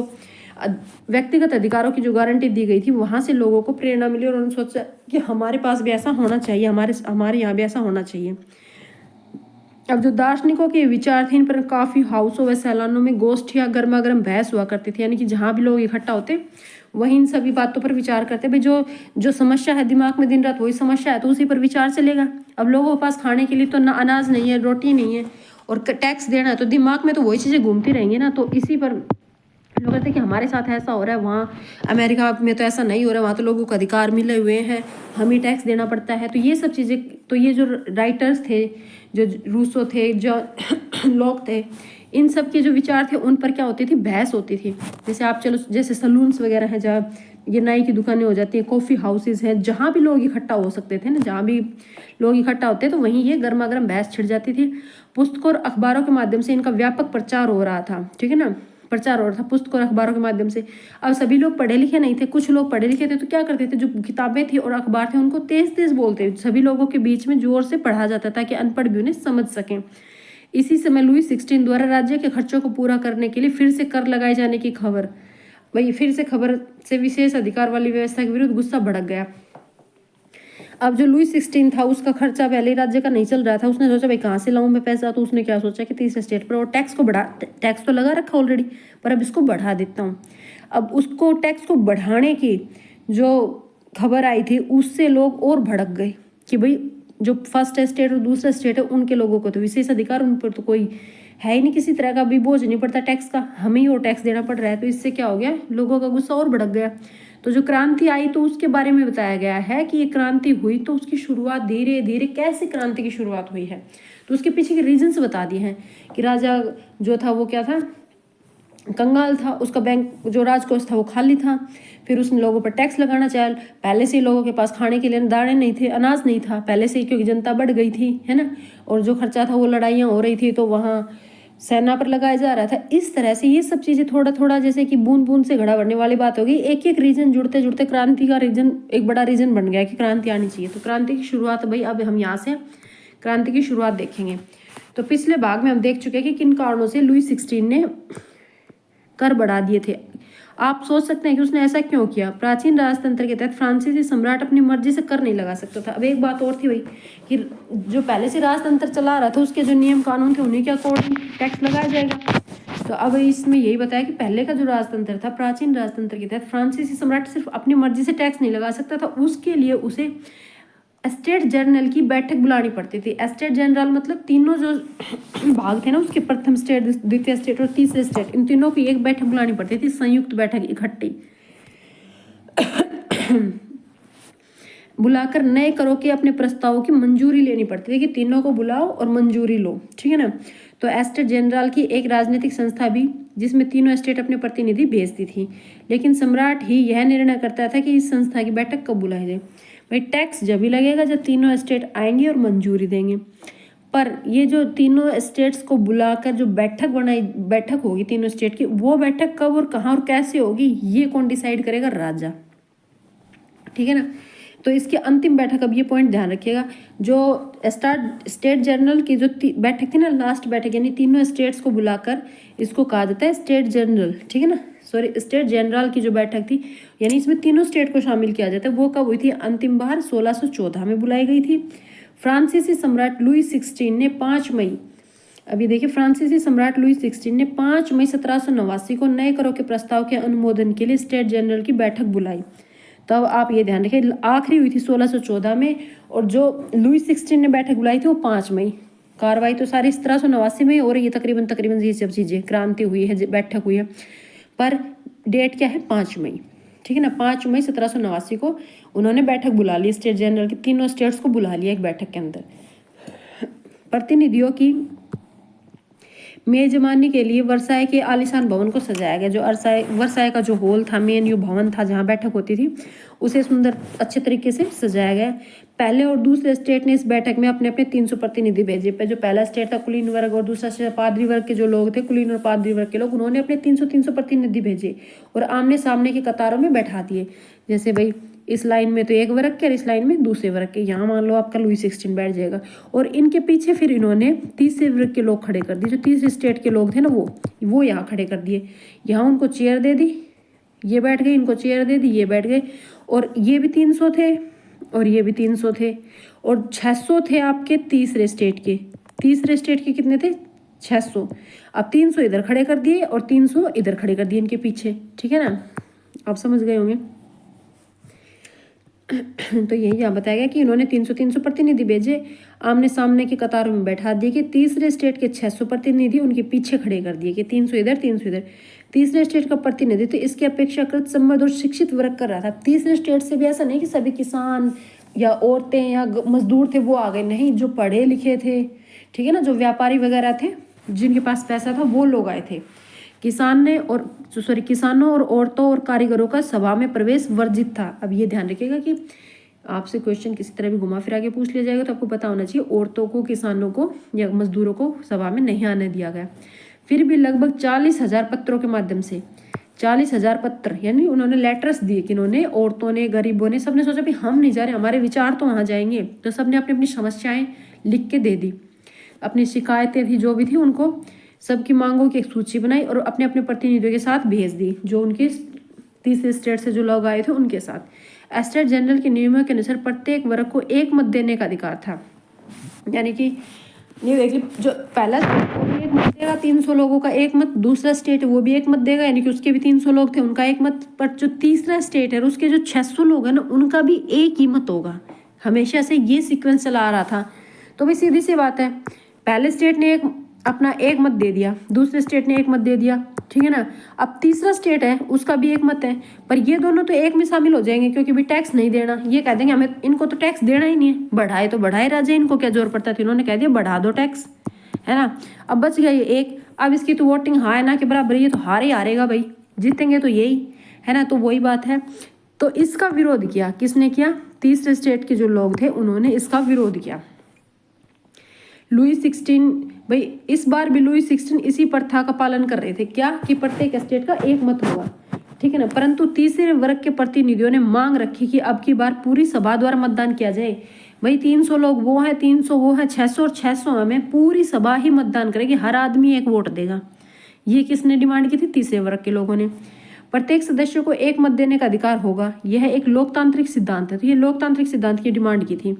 व्यक्तिगत अधिकारों की जो गारंटी दी गई थी, वहाँ से लोगों को प्रेरणा मिली और उन्होंने सोचा कि हमारे पास भी ऐसा होना चाहिए, हमारे यहाँ भी ऐसा होना चाहिए। अब जो दार्शनिकों के विचार थे, इन पर काफ़ी हाउसों व सैलानों में गोष्ठियाँ गर्मा गर्म बहस हुआ करती थी। यानी कि जहाँ भी लोग इकट्ठा होते वहीं इन सभी बातों पर विचार करते। भाई जो समस्या है दिमाग में दिन रात, वही समस्या है, तो उसी पर विचार चलेगा। अब लोगों के पास खाने के लिए तो ना अनाज नहीं है, रोटी नहीं है, और टैक्स देना है, तो दिमाग में तो वही चीज़ें घूमती रहेंगी ना। तो इसी पर लोग कहते हैं कि हमारे साथ ऐसा हो रहा है, वहाँ अमेरिका में तो ऐसा नहीं हो रहा है, वहाँ तो लोगों को अधिकार मिले हुए हैं, हमें टैक्स देना पड़ता है। तो ये सब चीज़ें, तो ये जो राइटर्स थे, जो रूसो थे, जो लॉक थे, इन सब के जो विचार थे उन पर क्या होती थी, बहस होती थी। जैसे आप चलो, जैसे सलून्स वगैरह हैं, जहाँ ये नाई की दुकानें हो जाती हैं, कॉफ़ी हाउसेज हैं, जहाँ भी लोग इकट्ठा हो सकते थे ना, जहाँ भी लोग इकट्ठा होते तो वहीं ये गर्मा गर्म बहस छिड़ जाती थी। पुस्तकों और अखबारों के माध्यम से इनका व्यापक प्रचार हो रहा था, ठीक है ना। प्रचार हो रहा था पुस्तकों और अखबारों के माध्यम से। अब सभी लोग पढ़े लिखे नहीं थे, कुछ लोग पढ़े लिखे थे, तो क्या करते थे, जो किताबें थी और अखबार थे उनको तेज तेज बोलते, सभी लोगों के बीच में जोर से पढ़ा जाता ताकि अनपढ़ भी उन्हें समझ सकें। इसी समय लुई 16 द्वारा राज्य के खर्चों को पूरा करने के लिए फिर से कर लगाए जाने की खबर, वही फिर से खबर से विशेष अधिकार वाली व्यवस्था के विरुद्ध गुस्सा भड़क गया। अब जो लुई 16 था उसका खर्चा पहले राज्य का नहीं चल रहा था, उसने सोचा भाई कहाँ से लाऊं मैं पैसा, तो उसने क्या सोचा कि तीसरे स्टेट पर, और टैक्स को बढ़ा, टैक्स तो लगा रखा ऑलरेडी, पर अब इसको बढ़ा देता हूँ। अब उसको टैक्स को बढ़ाने की जो खबर आई थी उससे लोग और भड़क गए कि भाई जो फर्स्ट स्टेट और दूसरा स्टेट है उनके लोगों को तो विशेष अधिकार, उन पर तो कोई है ही नहीं, किसी तरह का भी बोझ नहीं पड़ता टैक्स का, हमें ही वो टैक्स देना पड़ रहा है। तो इससे क्या हो गया, लोगों का गुस्सा और भड़क गया। तो जो क्रांति आई तो उसके बारे में बताया गया है कि ये क्रांति हुई तो उसकी शुरुआत धीरे धीरे, कैसे क्रांति की शुरुआत हुई है, तो उसके पीछे के रीजंस बता दिए हैं कि राजा जो था वो क्या था, कंगाल था, उसका बैंक जो राजकोष था वो खाली था, फिर उसने लोगों पर टैक्स लगाना चाहा, पहले से ही लोगों के पास खाने के लिए दाने नहीं थे, अनाज नहीं था पहले से ही, क्योंकि जनता बढ़ गई थी, है ना, और जो खर्चा था वो लड़ाइयाँ हो रही थी तो वहाँ सेना पर लगाया जा रहा था। इस तरह से ये सब चीज़ें थोड़ा थोड़ा जैसे कि बूंद बूंद से घड़ा भरने वाली बात हो गई, एक एक रीजन जुड़ते जुड़ते क्रांति का रीजन एक बड़ा रीजन बन गया कि क्रांति आनी चाहिए। तो क्रांति की शुरुआत, भाई अब हम यहाँ से क्रांति की शुरुआत देखेंगे। तो पिछले भाग में हम देख चुके हैं कि किन कारणों से लुई 16 ने कर बढ़ा दिए थे। आप सोच सकते हैं कि उसने ऐसा क्यों किया। प्राचीन राजतंत्र के तहत फ्रांसीसी सम्राट अपनी मर्जी से कर नहीं लगा सकता था। अब एक बात और थी भाई कि जो पहले से राजतंत्र चला रहा था उसके जो नियम कानून थे उन्हीं के अकॉर्डिंग टैक्स लगाया जाएगा। तो अब इसमें यही बताया कि पहले का जो राजतंत्र था, प्राचीन राजतंत्र के तहत फ्रांसीसी सम्राट सिर्फ अपनी मर्जी से टैक्स नहीं लगा सकता था, उसके लिए उसे स्टेट जनरल की बैठक बुलानी पड़ती थी। स्टेट जनरल मतलब तीनों जो भाग थे ना उसके, प्रथम स्टेट, द्वितीय स्टेट और तीसरे स्टेट, इन तीनों की एक बैठक बुलानी पड़ती थी, संयुक्त बैठक इकट्ठी बुलाकर नए करों के अपने प्रस्तावों की मंजूरी लेनी पड़ती थी कि तीनों को बुलाओ और मंजूरी लो, ठीक है ना। तो स्टेट जनरल की एक राजनीतिक संस्था भी जिसमें तीनों स्टेट अपने प्रतिनिधि भेजती थी, लेकिन सम्राट ही यह निर्णय करता था कि इस संस्था की बैठक कब बुलाई जाए। भाई टैक्स जब ही लगेगा जब तीनों स्टेट आएंगे और मंजूरी देंगे, पर ये जो तीनों स्टेट्स को बुलाकर जो बैठक होगी तीनों स्टेट की, वो बैठक कब और कहाँ और कैसे होगी ये कौन डिसाइड करेगा, राजा, ठीक है ना। तो इसकी अंतिम बैठक, अब ये पॉइंट ध्यान रखिएगा, जो स्टेट जनरल की जो बैठक थी ना, लास्ट बैठक, यानी तीनों स्टेट्स को बुलाकर इसको कहा जाता है स्टेट जनरल, ठीक है ना, सॉरी स्टेट जनरल की जो बैठक थी, यानी इसमें तीनों स्टेट को शामिल किया जाता है, वो कब हुई थी, अंतिम बार 1614 में बुलाई गई थी। फ्रांसीसी सम्राट लुई 16 ने 5 मई, अभी देखिए, फ्रांसीसी सम्राट लुई 16 ने 5 मई 1789 को नए करों के प्रस्ताव के अनुमोदन के लिए स्टेट जनरल की बैठक बुलाई। तब आप ये ध्यान रखें, आखिरी हुई थी 1614 में, और जो लुई 16 ने बैठक बुलाई थी वो 5 मई। कार्रवाई तो सारी 1789 में और ये तकरीबन ये सब चीज़ें, क्रांति हुई है, बैठक हुई है, पर डेट क्या है, 5 मई, ठीक है ना। 5 मई 1789 को उन्होंने बैठक बुला ली, स्टेट जनरल की तीनों स्टेट्स को बुला लिया एक बैठक के अंदर। प्रतिनिधियों की मेजबानी के लिए वर्साई के आलीशान भवन को सजाया गया। जो वर्साई का जो हॉल था, मेन यो भवन था जहाँ बैठक होती थी, उसे सुंदर अच्छे तरीके से सजाया गया। पहले और दूसरे स्टेट ने इस बैठक में अपने अपने 300 प्रतिनिधि भेजे। पे जो पहला स्टेट था कुलीन वर्ग और दूसरा स्टेट पादरी वर्ग के जो लोग थे, कुलीन और पादरी वर्ग के लोग, उन्होंने अपने 300 प्रतिनिधि भेजे और आमने सामने की कतारों में बैठा दिए। जैसे भाई इस लाइन में तो एक वर्ग के और इस लाइन में दूसरे वर्ग के, यहाँ मान लो आपका लुई 16 बैठ जाएगा, और इनके पीछे फिर इन्होंने तीसरे वर्ग के लोग खड़े कर दिए। जो तीसरे स्टेट के लोग थे ना वो यहाँ खड़े कर दिए, यहाँ उनको चेयर दे दी, ये बैठ गए, इनको चेयर दे दी, ये बैठ गए, और ये भी 300 थे और ये भी 300 थे, और 600 थे आपके तीसरे स्टेट के। तीसरे स्टेट के कितने थे, 600। अब 300 इधर खड़े कर दिए और 300 इधर खड़े कर दिए इनके पीछे, ठीक है ना, आप समझ गए होंगे। तो यही यहाँ बताया गया कि इन्होंने 300 प्रतिनिधि भेजे, आमने सामने की कतारों में बैठा दिए कि तीसरे स्टेट के 600 प्रतिनिधि उनके पीछे खड़े कर दिए कि 300 इधर 300 इधर। तीसरे स्टेट का प्रतिनिधित्व तो इसके अपेक्षाकृत समृद्ध और शिक्षित वर्ग कर रहा था। तीसरे स्टेट से भी ऐसा नहीं कि सभी किसान या औरतें या मजदूर थे वो आ गए, नहीं, जो पढ़े लिखे थे, ठीक है ना, जो व्यापारी वगैरह थे, जिनके पास पैसा था, वो लोग आए थे। किसानों और औरतों और कारीगरों का सभा में प्रवेश वर्जित था। अब ये ध्यान रखिएगा कि आपसे क्वेश्चन किसी तरह भी घुमा फिरा के पूछ लिया जाएगा तो आपको पता होना चाहिए, औरतों को, किसानों को या मजदूरों को सभा में नहीं आने दिया गया। फिर भी लगभग 40,000 पत्रों के माध्यम से 40,000 पत्र यानी उन्होंने लेटर्स दिए कि उन्होंने औरतों ने, गरीबों ने, सबने सोचा भी हम नहीं जा रहे, हमारे विचार तो वहाँ जाएंगे, तो सबने अपनी अपनी समस्याएं लिख के दे दी, अपनी शिकायतें थी जो भी थी उनको, सबकी मांगों की एक सूची बनाई और अपने अपने प्रतिनिधियों के साथ भेज दी, जो उनके तीसरे स्टेट से जो लोग आए थे उनके साथ। स्टेट जनरल के नियमों के अनुसार प्रत्येक वर्ग को एक मत देने का अधिकार था, यानी कि ये देख ली, जो पहला स्टेट वो भी एक मत देगा 300 लोगों का एक मत, दूसरा स्टेट वो भी एक मत देगा, यानी कि उसके भी 300 लोग थे उनका एक मत, पर जो तीसरा स्टेट है उसके जो 600 लोग हैं ना उनका भी एक ही मत होगा। हमेशा से ये सीक्वेंस चला आ रहा था। तो भाई सीधी सी बात है, पहले स्टेट ने अपना एक मत दे दिया, दूसरे स्टेट ने एक मत दे दिया, ठीक है ना। अब तीसरा स्टेट है उसका भी एक मत है, पर ये दोनों तो एक में शामिल हो जाएंगे क्योंकि भी टैक्स नहीं देना, ये कह देंगे हमें, इनको तो टैक्स देना ही नहीं है, बढ़ाए तो बढ़ाए राजा, इनको क्या जोर पड़ता था, इन्होंने कह दिया बढ़ा दो टैक्स, है ना। अब बच गया ये एक, अब इसकी तो वोटिंग हाँ है ना के बराबर, ये तो हारे ही हारेगा भाई, जीतेंगे तो यही है ना, तो वही बात है। तो इसका विरोध किया, किसने किया, तीसरे स्टेट के जो लोग थे उन्होंने इसका विरोध किया। लुई 16 भाई इस बार भी लुई 16 इसी प्रथा का पालन कर रहे थे, क्या कि प्रत्येक स्टेट का एक मत होगा, ठीक है ना। परंतु तीसरे वर्ग के प्रतिनिधियों ने मांग रखी कि अब की बार पूरी सभा द्वारा मतदान किया जाए। भाई 300 लोग वो हैं, 300 वो हैं, 600 और 600 हमें, पूरी सभा ही मतदान करेगी, हर आदमी एक वोट देगा। ये किसने डिमांड की थी, तीसरे वर्ग के लोगों ने। प्रत्येक सदस्य को एक मत देने का अधिकार होगा, यह एक लोकतांत्रिक सिद्धांत है, तो ये लोकतांत्रिक सिद्धांत की डिमांड की थी,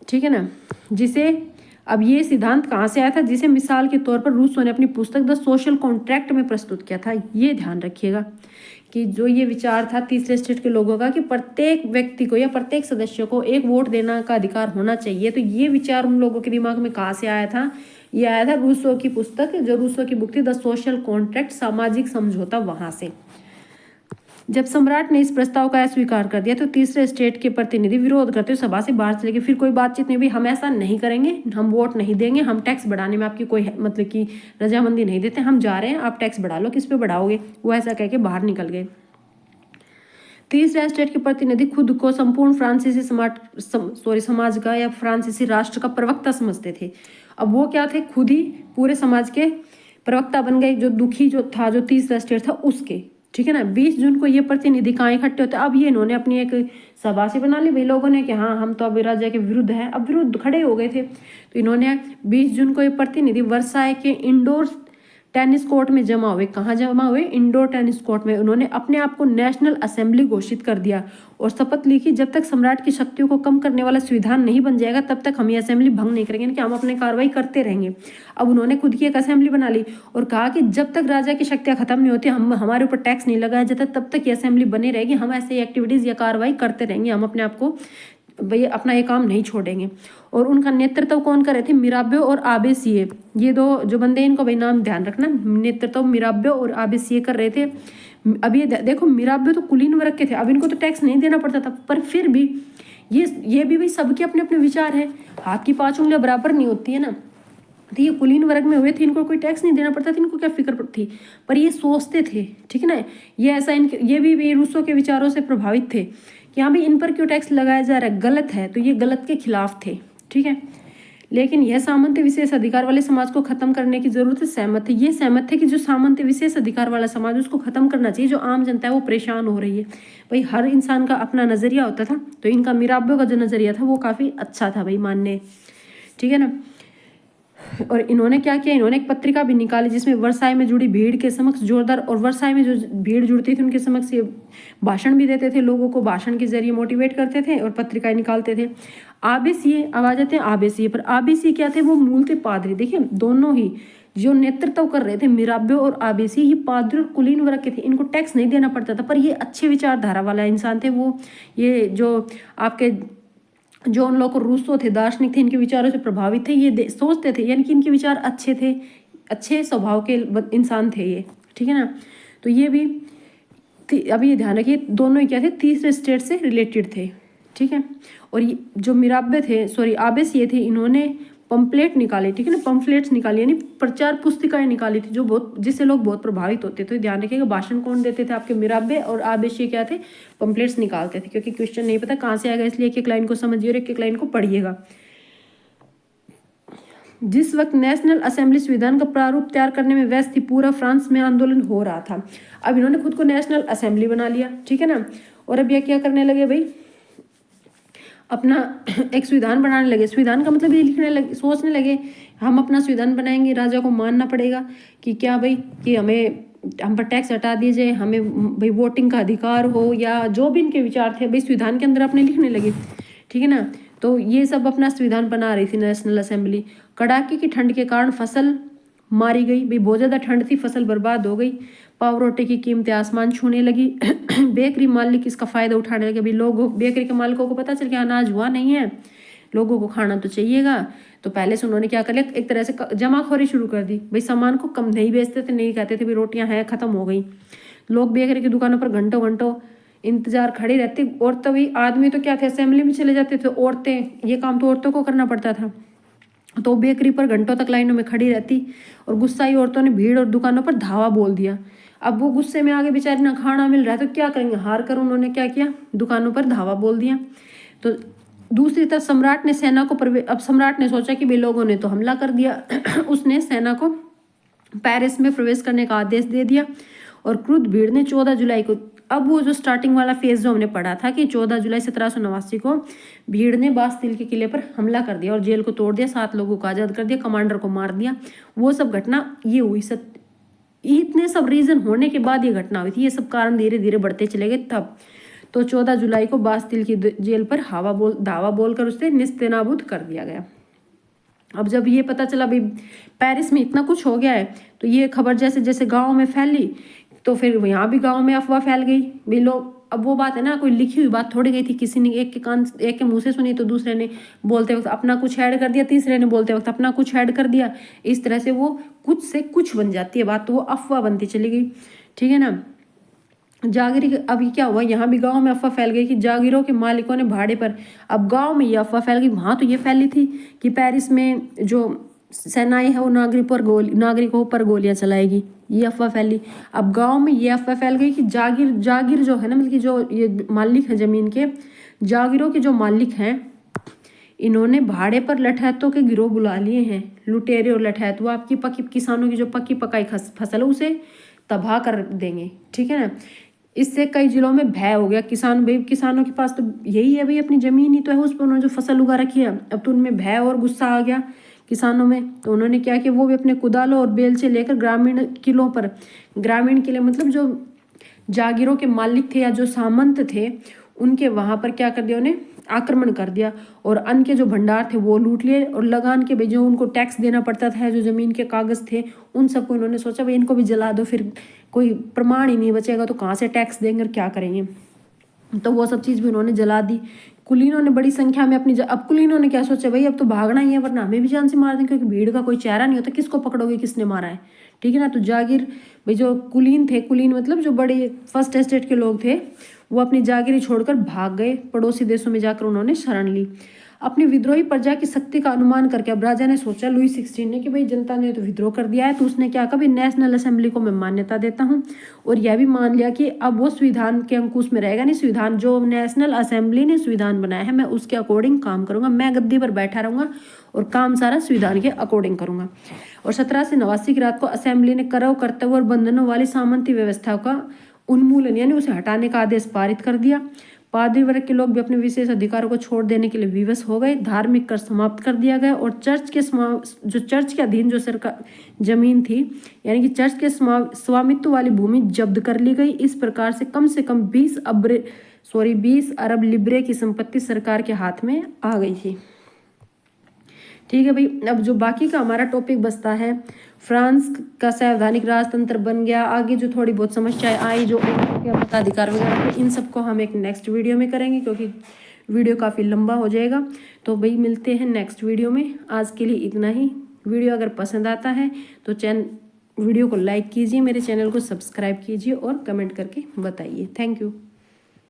ठीक है ना। जिसे अब ये सिद्धांत कहाँ से आया था, जिसे मिसाल के तौर पर रूसो ने अपनी पुस्तक द सोशल कॉन्ट्रैक्ट में प्रस्तुत किया था। ये ध्यान रखिएगा कि जो ये विचार था तीसरे स्टेट के लोगों का कि प्रत्येक व्यक्ति को या प्रत्येक सदस्य को एक वोट देना का अधिकार होना चाहिए, तो ये विचार उन लोगों के दिमाग में कहाँ से आया था, ये आया था रूसो की पुस्तक, जो रूसो की बुक थी द सोशल कॉन्ट्रैक्ट, सामाजिक समझौता, वहां से। जब सम्राट ने इस प्रस्ताव का अस्वीकार कर दिया तो तीसरे स्टेट के प्रतिनिधि विरोध करते हुए सभा से बाहर चले गए। फिर कोई बातचीत नहीं हुई, हम ऐसा नहीं करेंगे, हम वोट नहीं देंगे, हम टैक्स बढ़ाने में आपकी कोई मतलब कि रजामंदी नहीं देते, हम जा रहे हैं, आप टैक्स बढ़ा लो, किस पे बढ़ाओगे, वो ऐसा कह के बाहर निकल गए। तीसरे स्टेट के प्रतिनिधि खुद को संपूर्ण फ्रांसीसी समाज का या फ्रांसीसी राष्ट्र का प्रवक्ता समझते थे। अब वो क्या थे, खुद ही पूरे समाज के प्रवक्ता बन गए, जो दुखी जो था, जो तीसरा स्टेट था उसके, ठीक है ना। 20 जून को ये प्रतिनिधि कहाँ इकट्ठे होते, अब ये इन्होंने अपनी एक सभा से बना ली भाई लोगों ने कि हाँ हम तो अब राजा के विरुद्ध हैं, अब विरुद्ध खड़े हो गए थे, तो इन्होंने 20 जून को ये प्रतिनिधि वर्साय के इंडोर टेनिस कोर्ट में जमा हुए। कहाँ जमा हुए, इंडोर टेनिस कोर्ट में। उन्होंने अपने आप को नेशनल असेंबली घोषित कर दिया और शपथ ली कि जब तक सम्राट की शक्तियों को कम करने वाला संविधान नहीं बन जाएगा तब तक हम ये असेंबली भंग नहीं करेंगे, कि हम अपने कार्रवाई करते रहेंगे। अब उन्होंने खुद की एक असेंबली बना ली और कहा कि जब तक राजा की शक्तियां खत्म नहीं होती, हम हमारे ऊपर टैक्स नहीं लगाया जाता, तब तक ये असेंबली बनी रहेगी, हम ऐसे एक्टिविटीज़ या कार्रवाई करते रहेंगे, हम अपने आप को भाई अपना ये काम नहीं छोड़ेंगे। और उनका नेतृत्व कौन कर रहे थे, मिराब्यो और आबेसिये, ये दो जो बंदे, इनको भाई नाम ध्यान रखना, नेतृत्व मिराब्यो और आबेसिये कर रहे थे। अब ये देखो, मिराब्यो तो कुलीन वर्ग के थे, अब इनको तो टैक्स नहीं देना पड़ता था, पर फिर भी ये भी भाई सबके अपने अपने विचार है, हाथ की 5 उंगलियां बराबर नहीं होती है ना। तो ये कुलीन वर्ग में हुए थे, इनको कोई टैक्स नहीं देना पड़ता था, इनको क्या फिक्र थी, पर ये सोचते थे, ठीक है ना। ये ऐसा ये भी रूसों के विचारों से प्रभावित थे कि हाँ भाई इन पर क्यों टैक्स लगाया जा रहा है, गलत है, तो ये गलत के खिलाफ थे, ठीक है। लेकिन यह सामंत विशेष अधिकार वाले समाज को खत्म करने की जरूरत है, सहमत थे, ये सहमत थे कि जो सामंत विशेष अधिकार वाला समाज उसको खत्म करना चाहिए, जो आम जनता है वो परेशान हो रही है। भाई हर इंसान का अपना नजरिया होता था, तो इनका मिराब्यो का जो नजरिया था वो काफी अच्छा था भाई मानने, ठीक है ना। और इन्होंने क्या किया, इन्होंने एक पत्रिका भी निकाली जिसमें वर्साय में जुड़ी भीड़ के समक्ष जोरदार, और वर्साय में जो भीड़ जुड़ती थी उनके समक्ष ये भाषण भी देते थे, लोगों को भाषण के जरिए मोटिवेट करते थे और पत्रिकाएं निकालते थे। आबेसिये, अब आ जाते हैं आबेसिये पर। आबेसिये क्या थे, वो मूल थे पादरी। देखिए दोनों ही जो नेतृत्व कर रहे थे, मिराब्यो और आबेसिये, ये पादरी और कुलीन वर्ग के थे, इनको टैक्स नहीं देना पड़ता था, पर ये अच्छे विचारधारा वाला इंसान थे। वो ये जो आपके जो उन लोग को रूसो थे, दार्शनिक थे, इनके विचारों से प्रभावित थे, ये सोचते थे, यानी कि इनके विचार अच्छे थे, अच्छे स्वभाव के इंसान थे ये, ठीक है ना। तो ये भी अभी ये ध्यान रखिए, दोनों ही क्या थे, तीसरे स्टेट से रिलेटेड थे, ठीक है। और ये जो मिराब्बे थे, सॉरी आबेसिये थे, इन्होंने पंपलेट निकाले, ठीक है ना, पंपलेट्स निकाली, यानी प्रचार पुस्तिकाएं निकाली थी, जो बहुत जिससे लोग बहुत प्रभावित होते थे। तो ध्यान रखिएगा, भाषण कौन देते थे, आपके मिराब्बे, और आबेसिये क्या थे, पंपलेट्स निकालते थे, क्योंकि क्वेश्चन नहीं पता कहाँ से आएगा, इसलिए एक एक लाइन को समझिए और एक एक लाइन को पढ़िएगा। जिस वक्त नेशनल असेंबली संविधान का प्रारूप तैयार करने में व्यस्त थी, पूरा फ्रांस में आंदोलन हो रहा था। अब इन्होंने खुद को नेशनल असेंबली बना लिया, ठीक है ना। और अब ये क्या करने लगे भाई, अपना एक संविधान बनाने लगे। संविधान का मतलब ये लिखने लगे, सोचने लगे हम अपना संविधान बनाएंगे, राजा को मानना पड़ेगा कि क्या भाई कि हम पर टैक्स हटा दिए जाए, हमें भाई वोटिंग का अधिकार हो, या जो भी इनके विचार थे भाई संविधान के अंदर अपने लिखने लगे, ठीक है ना। तो ये सब अपना संविधान बना रही थी नेशनल असेंबली। कड़ाके की ठंड के कारण फसल मारी गई भाई, बहुत ज़्यादा ठंड थी, फसल बर्बाद हो गई। पाव रोटी की कीमतें आसमान छूने लगी। बेकरी मालिक इसका फ़ायदा उठाने लगे भाई, लोगों बेकरी के मालिकों को पता चल गया अनाज हुआ नहीं है, लोगों को खाना तो चाहिएगा। तो पहले से उन्होंने क्या कर लिया, एक तरह से जमाखोरी शुरू कर दी भाई, सामान को कम नहीं बेचते थे, नहीं कहते थे भाई रोटियां हैं ख़त्म हो गई। लोग बेकरी की दुकानों पर घंटों घंटों इंतजार खड़ी रहती। और तभी आदमी तो क्या थे, असेंबली में चले जाते थे, औरतें, ये काम तो औरतों को करना पड़ता था। तो बेकरी पर घंटों तक लाइनों में खड़ी रहती और गुस्साई औरतों ने भीड़ और दुकानों पर धावा बोल दिया। अब वो गुस्से में आगे बेचारी ना खाना मिल रहा है तो क्या करेंगे, हार कर उन्होंने क्या किया, दुकानों पर धावा बोल दिया। तो दूसरी तरफ सम्राट ने सेना को अब सम्राट ने सोचा कि भाई लोगों ने तो हमला कर दिया। उसने सेना को पेरिस में प्रवेश करने का आदेश दे दिया और क्रुद्ध भीड़ ने 14 जुलाई को, अब वो जो स्टार्टिंग वाला फेज जो हमने पढ़ा था कि 14 जुलाई 1789 को भीड़ ने बास्तिल के किले पर हमला कर दिया और जेल को तोड़ दिया, 7 लोगों को आज़ाद कर दिया, कमांडर को मार दिया। वो सब घटना ये हुई, इतने सब रीजन होने के बाद ये घटना हुई थी। ये सब कारण धीरे धीरे बढ़ते चले गए तब। तो 14 जुलाई को बास्तिल की जेल पर धावा बोलकर उसे निस्तेनाबूद कर दिया गया। अब जब ये पता चला भाई पेरिस में इतना कुछ हो गया है, तो ये खबर जैसे जैसे गाँव में फैली, तो फिर यहाँ भी गाँव में अफवाह फैल गई भाई लोग। अब वो बात है ना, कोई लिखी हुई बात थोड़ी गई थी, किसी ने एक के मुंह से सुनी तो दूसरे ने बोलते वक्त अपना कुछ ऐड कर दिया, तीसरे ने बोलते वक्त अपना कुछ ऐड कर दिया। इस तरह से वो कुछ से कुछ बन जाती है बात, तो वो अफवाह बनती चली गई, ठीक है ना। जागीर अभी क्या हुआ, यहाँ भी गांव में अफवाह फैल गई कि जागीरों के मालिकों ने भाड़े पर, अब गांव में ये अफवाह फैल गई, वहाँ तो ये फैली थी कि पेरिस में जो सेनाएं है वो नागरिकों पर गोलियां चलाएगी, ये अफवाह फैली। अब गांव में ये अफवाह फैल गई कि जागीर जो है ना, मतलब कि जो ये मालिक है ज़मीन के, जागीरों के जो मालिक हैं, इन्होंने भाड़े पर लठैतों के गिरोह बुला लिए हैं। लुटेरे और लठैत वो आपकी किसानों की जो पक्की पकाई फसल है उसे तबाह कर देंगे, ठीक है ना। इससे कई जिलों में भय हो गया, किसानों के पास तो यही है भाई, अपनी ज़मीन ही तो है, उस पर उन्होंने जो फसल उगा रखी है। अब तो उनमें भय और गुस्सा आ गया किसानों में, तो उन्होंने क्या किया, वो भी अपने कुदालों और बेलचे लेकर ग्रामीण किले मतलब जो जागीरों के मालिक थे या जो सामंत थे उनके वहाँ पर क्या कर दिया, उन्हें आक्रमण कर दिया और अन्न के जो भंडार थे वो लूट लिए। और लगान के भाई जो उनको टैक्स देना पड़ता था, जो ज़मीन के कागज़ थे उन सबको इन्होंने सोचा भाई इनको भी जला दो, फिर कोई प्रमाण ही नहीं बचेगा तो कहाँ से टैक्स देंगे और क्या करेंगे। तो वो सब चीज़ भी उन्होंने जला दी। कुलीनों ने बड़ी संख्या में अब कुलीनों ने क्या सोचा भाई अब तो भागना ही है, वरना हमें भी जान से मार दें, क्योंकि भीड़ का कोई चेहरा नहीं होता, किसको पकड़ोगे किसने मारा है, ठीक है ना। तो जागीर भाई जो कुलीन मतलब जो बड़े फर्स्ट एस्टेट के लोग थे, वो अपनी जागीरी छोड़कर भाग गए, पड़ोसी देशों में जाकर उन्होंने शरण ली। अपनी विद्रोही प्रजा की शक्ति का अनुमान करके अब राजा ने सोचा, लुई 16 ने, कि भाई जनता ने तो विद्रोह कर दिया है, तो उसने क्या कहा, नेशनल असेंबली को मैं मान्यता देता हूँ। और यह भी मान लिया कि अब वो संविधान के अंकुश में रहेगा नहीं, संविधान जो नेशनल असेंबली ने संविधान बनाया है मैं उसके अकॉर्डिंग काम करूँगा, मैं गद्दी पर बैठा रहूँगा और काम सारा संविधान के अकॉर्डिंग करूँगा। और 1789 की रात को असेंबली ने करव कर्तव्य और बंधनों वाली सामंती व्यवस्था का उन्मूलन यानी उसे हटाने का आदेश पारित कर दिया। पादरी वर्ग के लोग भी अपने विशेष अधिकारों को छोड़ देने के लिए विवश हो गए। धार्मिक कर समाप्त कर दिया गया और चर्च के अधीन जो सरकार जमीन थी यानी कि चर्च के स्वामित्व वाली भूमि जब्त कर ली गई। इस प्रकार से कम 20 अरब लिब्रे की संपत्ति सरकार के हाथ में आ गई थी। ठीक है भाई, अब जो बाकी का हमारा टॉपिक बचता है, फ्रांस का संवैधानिक राजतंत्र बन गया, आगे जो थोड़ी बहुत समस्याएं आई जो मताधिकार वगैरह, इन सबको हम एक नेक्स्ट वीडियो में करेंगे क्योंकि वीडियो काफ़ी लंबा हो जाएगा। तो भाई मिलते हैं नेक्स्ट वीडियो में, आज के लिए इतना ही। वीडियो अगर पसंद आता है तो वीडियो को लाइक कीजिए, मेरे चैनल को सब्सक्राइब कीजिए और कमेंट करके बताइए। Thank you.